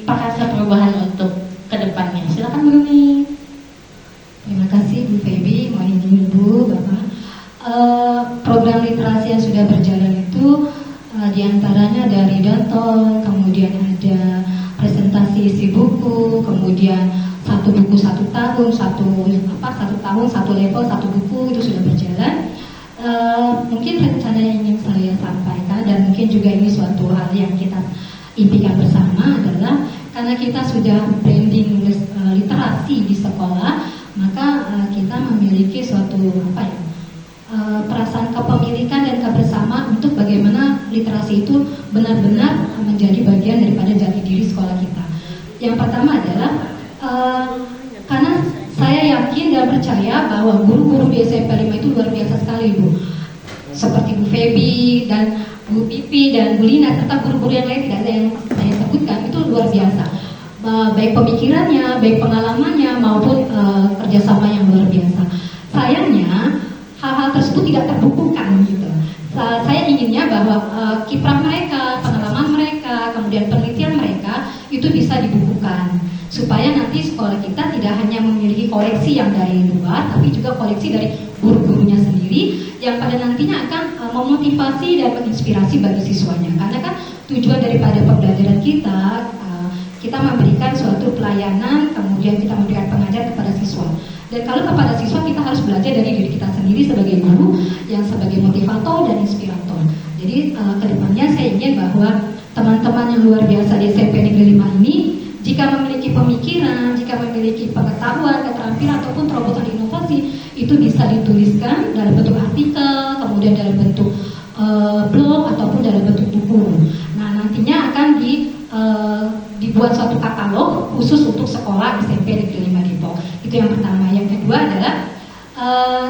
S6: prakarsa perubahan untuk kedepannya. Silakan Bu Rumi.
S11: Terima kasih Bu Febi, mohon izin Ibu, Bapak. Program literasi yang sudah berjalan itu diantaranya dari Dantol, kemudian ada presentasi isi buku, kemudian satu buku 1 tahun, satu tahun, satu level, satu buku itu sudah berjalan. Mungkin rencana yang ingin saya sampaikan dan mungkin juga ini suatu hal yang kita impikan bersama adalah karena kita sudah branding literasi di sekolah, maka kita memiliki suatu perasaan kepemilikan dan kebersamaan untuk bagaimana literasi itu benar-benar menjadi bagian daripada jati diri sekolah kita. Yang pertama adalah karena saya yakin dan percaya bahwa guru-guru di SMP 5 itu luar biasa sekali Bu. Seperti Bu Febi dan Bu Pipi dan Bu Lina serta guru-guru yang lain tidak ada yang saya sebutkan, itu luar biasa. Baik pemikirannya, baik pengalamannya maupun kerjasama yang luar biasa. Sayangnya hal-hal tersebut tidak terbukukan gitu. Saya inginnya bahwa kiprah mereka, pengalaman mereka, kemudian penelitian mereka itu bisa dibukukan supaya nanti sekolah kita tidak hanya memiliki koleksi yang dari luar, tapi juga koleksi dari guru-gurunya sendiri yang pada nantinya akan memotivasi dan menginspirasi bagi siswanya. Karena kan tujuan daripada pembelajaran kita memberikan suatu pelayanan, kemudian kita memberikan pengajaran kepada siswa. Dan kalau kepada siswa kita harus belajar dari diri kita sendiri sebagai guru yang sebagai motivator dan inspirator. Jadi kedepannya saya ingin bahwa teman-teman yang luar biasa di SMP Negeri 5 ini jika memiliki pemikiran, jika memiliki pengetahuan, keterampilan ataupun terobosan inovasi itu bisa dituliskan dalam bentuk artikel, kemudian dalam bentuk blog ataupun dalam bentuk buku. Nah nantinya akan dibuat suatu katalog khusus untuk sekolah SMP Negeri 5 Depok. Itu yang pertama. Yang kedua adalah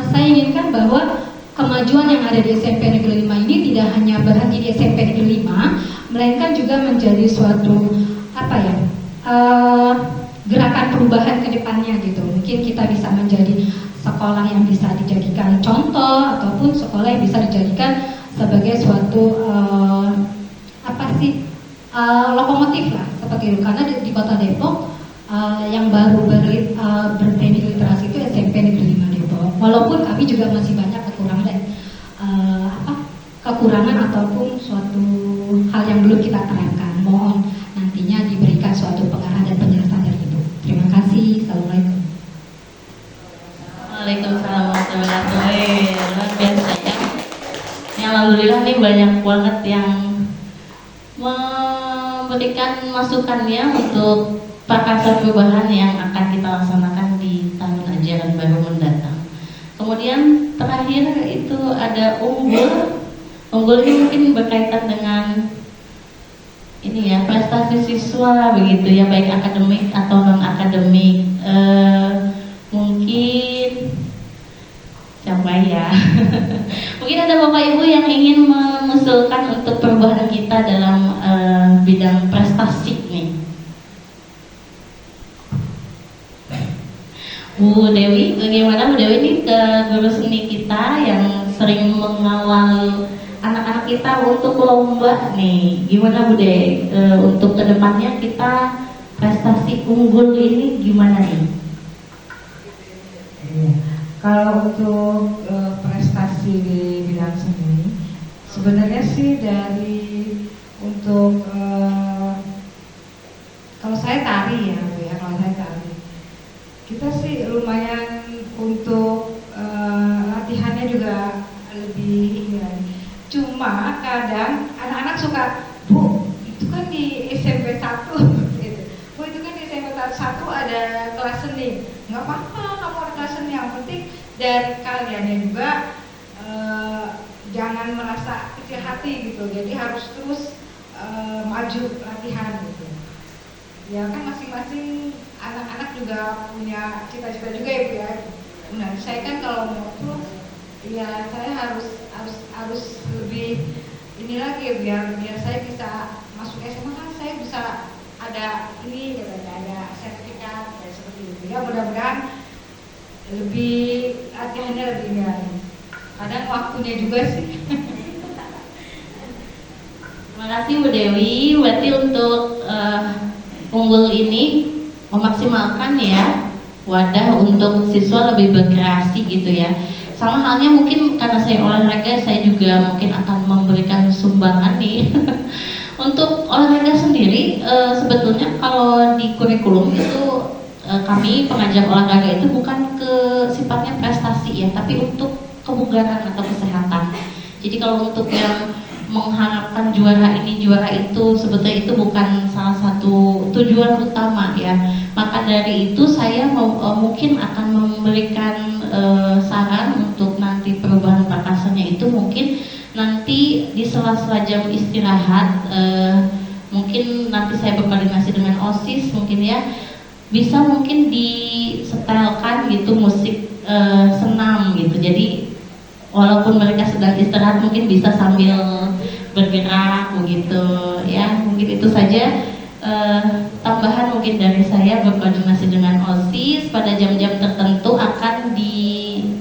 S11: saya inginkan bahwa kemajuan yang ada di SMP Negeri 5 ini tidak hanya berhenti di SMP Negeri 5, melainkan juga menjadi suatu gerakan perubahan ke depannya gitu. Mungkin kita bisa menjadi sekolah yang bisa dijadikan contoh ataupun sekolah yang bisa dijadikan sebagai suatu lokomotif lah seperti itu. Karena di Kota Depok yang baru berbranding literasi itu SMP SMP Negeri 5 Depok. Walaupun kami juga masih banyak kekurangan ataupun suatu hal yang belum kita terangkan. Mohon nantinya diberikan suatu pengarahan dan penjelasan dari Ibu. Terima kasih. Assalamualaikum.
S6: Waalaikumsalam warahmatullahi wabarakatuh. Luar biasa ya. Ya, alhamdulillah nih banyak banget yang memberikan masukannya untuk prakarsa perubahan yang akan kita laksanakan di tahun ajaran baru mendatang. Kemudian terakhir itu ada unggul. Unggul ini mungkin berkaitan dengan ini ya, prestasi siswa begitu ya, baik akademik atau non akademik. Mungkin siapa ya? Mungkin ada Bapak Ibu yang ingin mengusulkan untuk perubahan kita dalam bidang prestasi nih. Bu Dewi, bagaimana Bu Dewi ini ke guru seni kita yang sering mengawal anak-anak kita untuk lomba nih, gimana Bu De, untuk kedepannya kita prestasi unggul ini gimana nih?
S7: Kalau untuk prestasi di bidang seni, sebenarnya sih dari untuk kalau saya tari ya Bu ya, kalau saya tari, kita sih lumayan untuk latihannya juga lebih ini lagi. Cuma kadang anak-anak suka, Bu, itu kan di SMP 1 gitu. Bu, itu kan di SMP 1 ada kelas seni. Nggak apa-apa kamu ada kelas seni, yang penting dari kaliannya juga jangan merasa kecil hati gitu. Jadi harus terus maju latihan gitu. Ya kan masing-masing anak-anak juga punya cita-cita juga ya Bu ya. Nah, saya kan kalau mau terus ya saya harus lebih ini lagi biar saya bisa masuk SMA, kan saya bisa ada ini ada sertifikat ya, seperti itu ya. Mudah-mudahan lebih latihannya lebih ini lagi. Kadang waktunya juga sih.
S6: Terima kasih Bu Dewi. Berarti untuk unggul ini memaksimalkan ya wadah untuk siswa lebih berkreasi gitu ya. Sama halnya mungkin karena saya olahraga, saya juga mungkin akan memberikan sumbangan nih. Untuk olahraga sendiri, sebetulnya kalau di kurikulum itu kami pengajar olahraga itu bukan ke sifatnya prestasi ya, tapi untuk kebugaran atau kesehatan. Jadi kalau untuk yang mengharapkan juara ini juara itu, sebetulnya itu bukan salah satu tujuan utama ya. Maka dari itu saya mungkin akan memberikan saran untuk nanti perubahan prakarsanya itu mungkin nanti di sela-sela jam istirahat, mungkin nanti saya berkoordinasi dengan OSIS mungkin ya, bisa mungkin disetelkan gitu musik senam gitu. Jadi walaupun mereka sedang istirahat mungkin bisa sambil bergerak begitu ya. Mungkin itu saja tambahan mungkin dari saya, berkoordinasi dengan OSIS pada jam-jam tertentu akan dinyalakan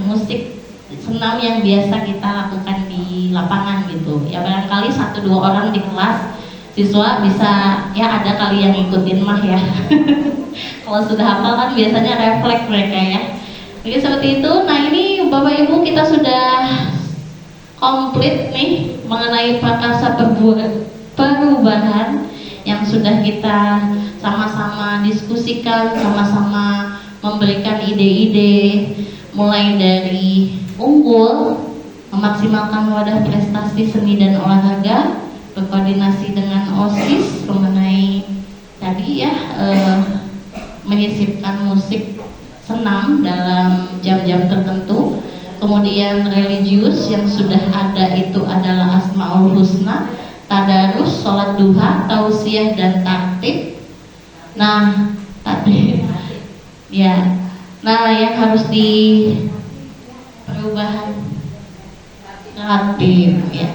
S6: musik senam yang biasa kita lakukan di lapangan gitu ya. Barangkali 1-2 orang di kelas siswa bisa ya, ada kali yang ngikutin mah ya. Kalau sudah hafal kan biasanya refleks mereka ya. Jadi seperti itu. Nah, ini Bapak Ibu kita sudah komplit nih mengenai prakarsa perubahan yang sudah kita sama-sama diskusikan, sama-sama memberikan ide-ide mulai dari unggul, memaksimalkan wadah prestasi seni dan olahraga, berkoordinasi dengan OSIS mengenai tadi ya, menyisipkan musik senam dalam jam-jam tertentu. Kemudian religius yang sudah ada itu adalah Asmaul Husna, tadarus, sholat duha, tausiah dan tartib. Nah, tadi ya. Nah, yang harus di perubahan tartib ya.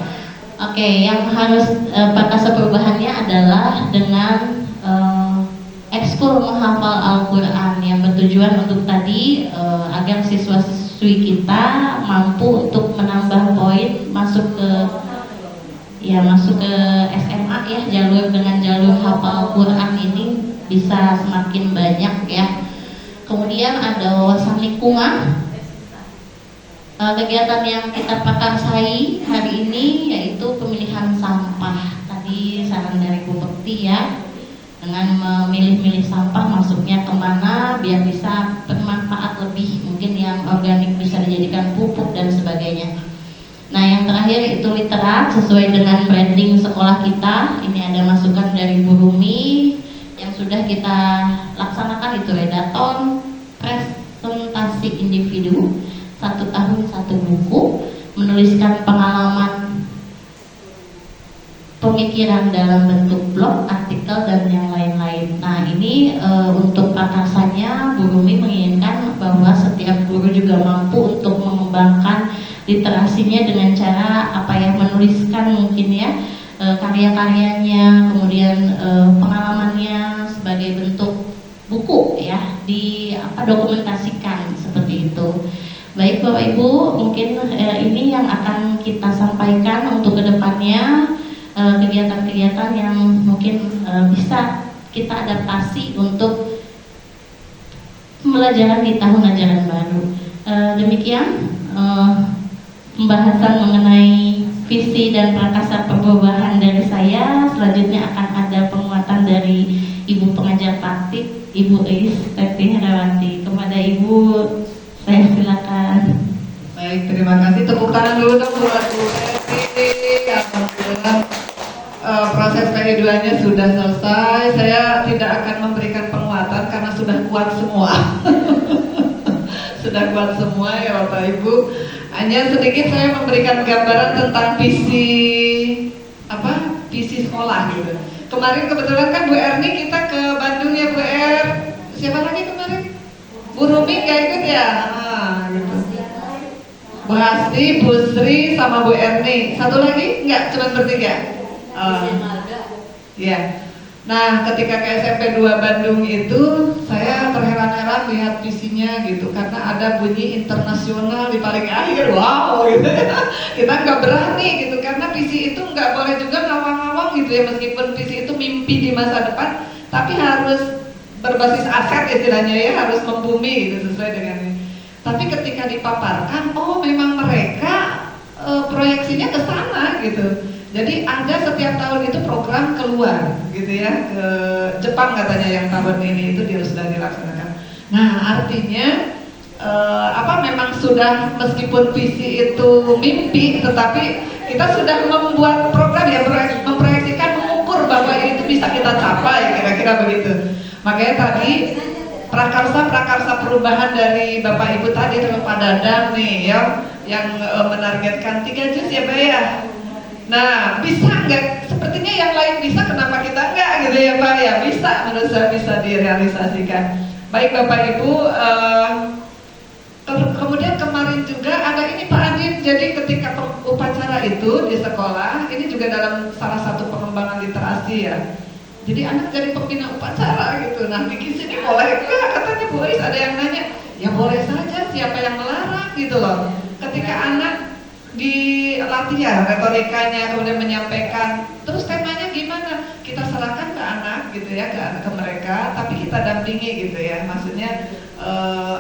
S6: Oke, yang harus prakarsa perubahannya adalah dengan ekskul menghafal Al-Quran yang bertujuan untuk tadi agar siswa-siswi kita mampu untuk menambah poin masuk ke SMA ya. Jalur dengan jalur hafal Quran ini bisa semakin banyak ya. Kemudian ada wawasan lingkungan. Kegiatan yang kita prakarsai hari ini yaitu pemilihan sampah. Tadi saran dari Bu Bekti ya, dengan memilih-milih sampah masuknya kemana biar bisa bermanfaat lebih, mungkin yang organik bisa dijadikan pupuk dan sebagainya. Nah yang terakhir itu literat sesuai dengan branding sekolah kita. Ini ada masukan dari Bu Rumi yang sudah kita laksanakan, itu redaton, presentasi individu, 1 tahun 1 buku, menuliskan pengalaman pemikiran dalam bentuk blog, artikel, dan yang lain-lain. Nah ini untuk prakarsanya Bu Rumi menginginkan bahwa setiap guru juga mampu untuk mengembangkan literasinya dengan cara menuliskan mungkin ya karya-karyanya, kemudian pengalamannya sebagai bentuk buku ya, dokumentasikan seperti itu. Baik Bapak Ibu, mungkin ini yang akan kita sampaikan untuk kedepannya, kegiatan-kegiatan yang mungkin bisa kita adaptasi untuk pembelajaran di tahun ajaran baru. Demikian pembahasan mengenai visi dan prakarsa perubahan dari saya. Selanjutnya akan ada penguatan dari Ibu Pengajar Praktik, Ibu Eis Teti Herawati. Kepada Ibu, saya silakan.
S4: Baik, terima kasih. Tepuk tangan dulu dong buat Bu Eti. Alhamdulillah proses PI2-nya sudah selesai. Saya tidak akan memberikan penguatan karena sudah kuat semua. Sudah kuat semua ya Bapak Ibu. Hanya sedikit saya memberikan gambaran tentang visi sekolah gitu. Kemarin kebetulan kan Bu Erni kita ke Bandung ya Bu Er. Siapa lagi kemarin? Bu Rumi nggak ikut ya? Gitu. Bu Hasti, Bu Sri, sama Bu Erni. Satu lagi? Nggak, cuma bertiga. Ya. Nah, ketika ke SMP 2 Bandung itu saya terheran-heran lihat visinya gitu, karena ada bunyi internasional di paling akhir. Wow, gitu. Kita nggak berani gitu, karena visi itu nggak boleh juga ngawang-ngawang gitu ya, meskipun visi itu mimpi di masa depan, tapi harus berbasis aset istilahnya ya, harus membumi gitu sesuai dengan ini. Tapi ketika dipaparkan, oh memang mereka proyeksinya ke sana gitu. Jadi ada setiap tahun itu program keluar gitu ya, ke Jepang katanya yang tahun ini itu dia sudah dilaksanakan. Nah artinya memang sudah, meskipun visi itu mimpi, tetapi kita sudah membuat program yang memproyeksikan, mengukur bahwa itu bisa kita capai, kira-kira begitu. Makanya tadi prakarsa perubahan dari Bapak Ibu tadi dengan Pak Dadang nih yang menargetkan 3 juz ya Pak ya. Nah bisa nggak? Sepertinya yang lain bisa, kenapa kita nggak gitu ya Pak ya? Bisa, menurut saya bisa direalisasikan. Baik Bapak Ibu, kemudian kemarin juga ada ini Pak Adit. Jadi ketika upacara itu di sekolah, ini juga dalam salah satu pengembangan literasi ya. Jadi anak jadi pembina upacara gitu. Nah di sini boleh nggak? Katanya Bu Ais ada yang nanya. Ya boleh saja, siapa yang melarang gitu loh. Ketika anak dilatih ya retorikanya, kemudian menyampaikan, terus temanya gimana, kita serahkan ke anak gitu ya, ke mereka, tapi kita dampingi gitu ya. Maksudnya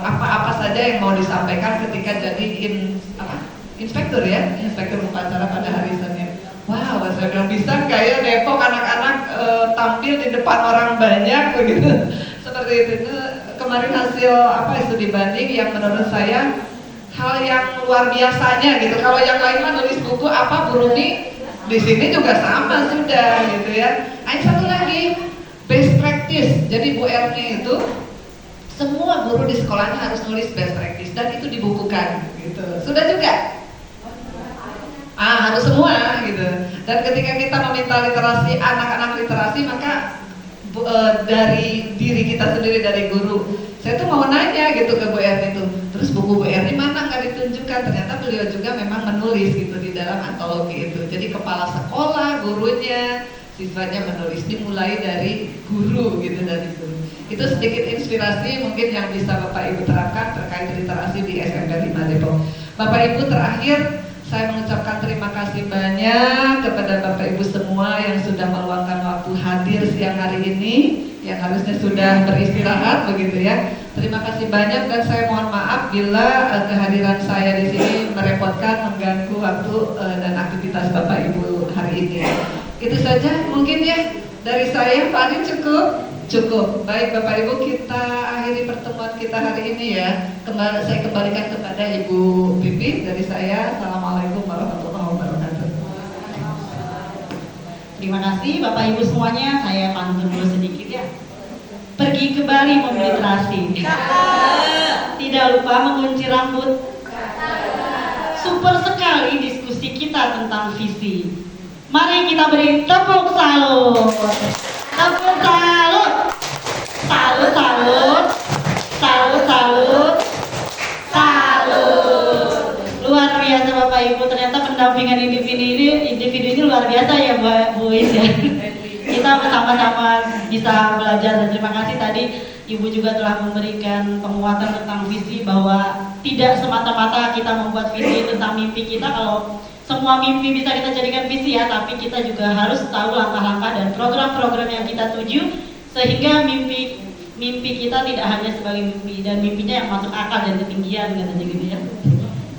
S4: apa-apa saja yang mau disampaikan ketika jadi inspektur ya, inspektur upacara pada hari Senin. Wow, saya bilang bisa nggak ya Depok anak-anak tampil di depan orang banyak begitu. Seperti itu. Kemarin hasil studi banding yang menurut saya hal yang luar biasanya gitu. Kalau yang lain mah nulis buku Bu Rumi, di sini juga sama sudah gitu ya. Satu lagi best practice. Jadi Bu Erni itu semua guru di sekolahnya harus nulis best practice dan itu dibukukan gitu. Sudah juga? Harus semua gitu. Dan ketika kita meminta literasi, anak-anak literasi, maka dari diri kita sendiri, dari guru, saya tuh mau nanya gitu ke Bu Erni itu, terus buku Bu Erni mana nggak ditunjukkan? Ternyata beliau juga memang menulis gitu di dalam antologi itu. Jadi kepala sekolah, gurunya, siswanya menulis, dimulai dari guru gitu, dari guru. Itu sedikit inspirasi mungkin yang bisa Bapak Ibu terapkan terkait literasi di SMP 5 Depok. Bapak Ibu, terakhir saya mengucapkan terima kasih banyak kepada Bapak Ibu semua yang sudah meluangkan waktu hadir siang hari ini, yang harusnya sudah beristirahat begitu ya. Terima kasih banyak dan saya mohon maaf bila kehadiran saya di sini merepotkan, mengganggu waktu dan aktivitas Bapak Ibu hari ini. Itu saja mungkin ya dari saya. Pak Adin cukup? Cukup. Baik Bapak Ibu, kita akhiri pertemuan kita hari ini ya. Saya kembalikan kepada Ibu Pipi dari saya. Assalamualaikum warahmatullahi wabarakatuh.
S1: Terima kasih Bapak Ibu semuanya. Saya pantun dulu sedikit ya. Pergi ke Bali membeli terasi. Tidak lupa mengunci rambut. Super sekali diskusi kita tentang visi. Mari kita beri tepuk salut. Tepuk salut. Salut, salut. Salut, salut. Salut. Luar biasa Bapak Ibu, ternyata pendampingan individu ini luar biasa ya Bu Is ya. Kita bersama-sama bisa belajar dan terima kasih tadi Ibu juga telah memberikan penguatan tentang visi bahwa tidak semata-mata kita membuat visi tentang mimpi kita. Kalau semua mimpi bisa kita jadikan visi ya, tapi kita juga harus tahu langkah-langkah dan program-program yang kita tuju sehingga mimpi kita tidak hanya sebagai mimpi dan mimpinya yang masuk akal dan ketinggian katanya gitu ya.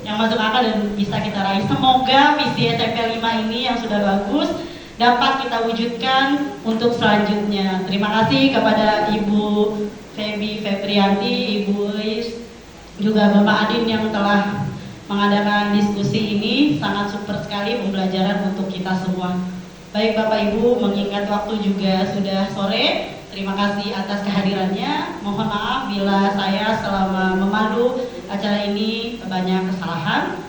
S1: Yang masuk akal dan bisa kita raih. Semoga visi SMP 5 ini yang sudah bagus dapat kita wujudkan untuk selanjutnya. Terima kasih kepada Ibu Febrianti, Ibu Is, juga Bapak Adin yang telah mengadakan diskusi ini. Sangat super sekali pembelajaran untuk kita semua. Baik Bapak Ibu, mengingat waktu juga sudah sore, terima kasih atas kehadirannya. Mohon maaf bila saya selama memandu acara ini banyak kesalahan.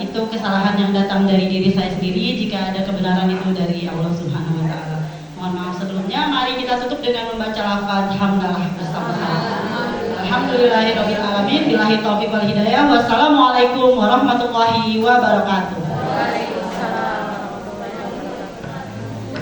S1: Itu kesalahan yang datang dari diri saya sendiri. Jika ada kebenaran itu dari Allah Subhanahu wa Ta'ala. Mohon maaf sebelumnya. Mari kita tutup dengan membaca lafaz hamdalah bersama-sama. Alhamdulillahirabbil alamin, billahi taufiq wal hidayah. Wassalamualaikum warahmatullahi wabarakatuh.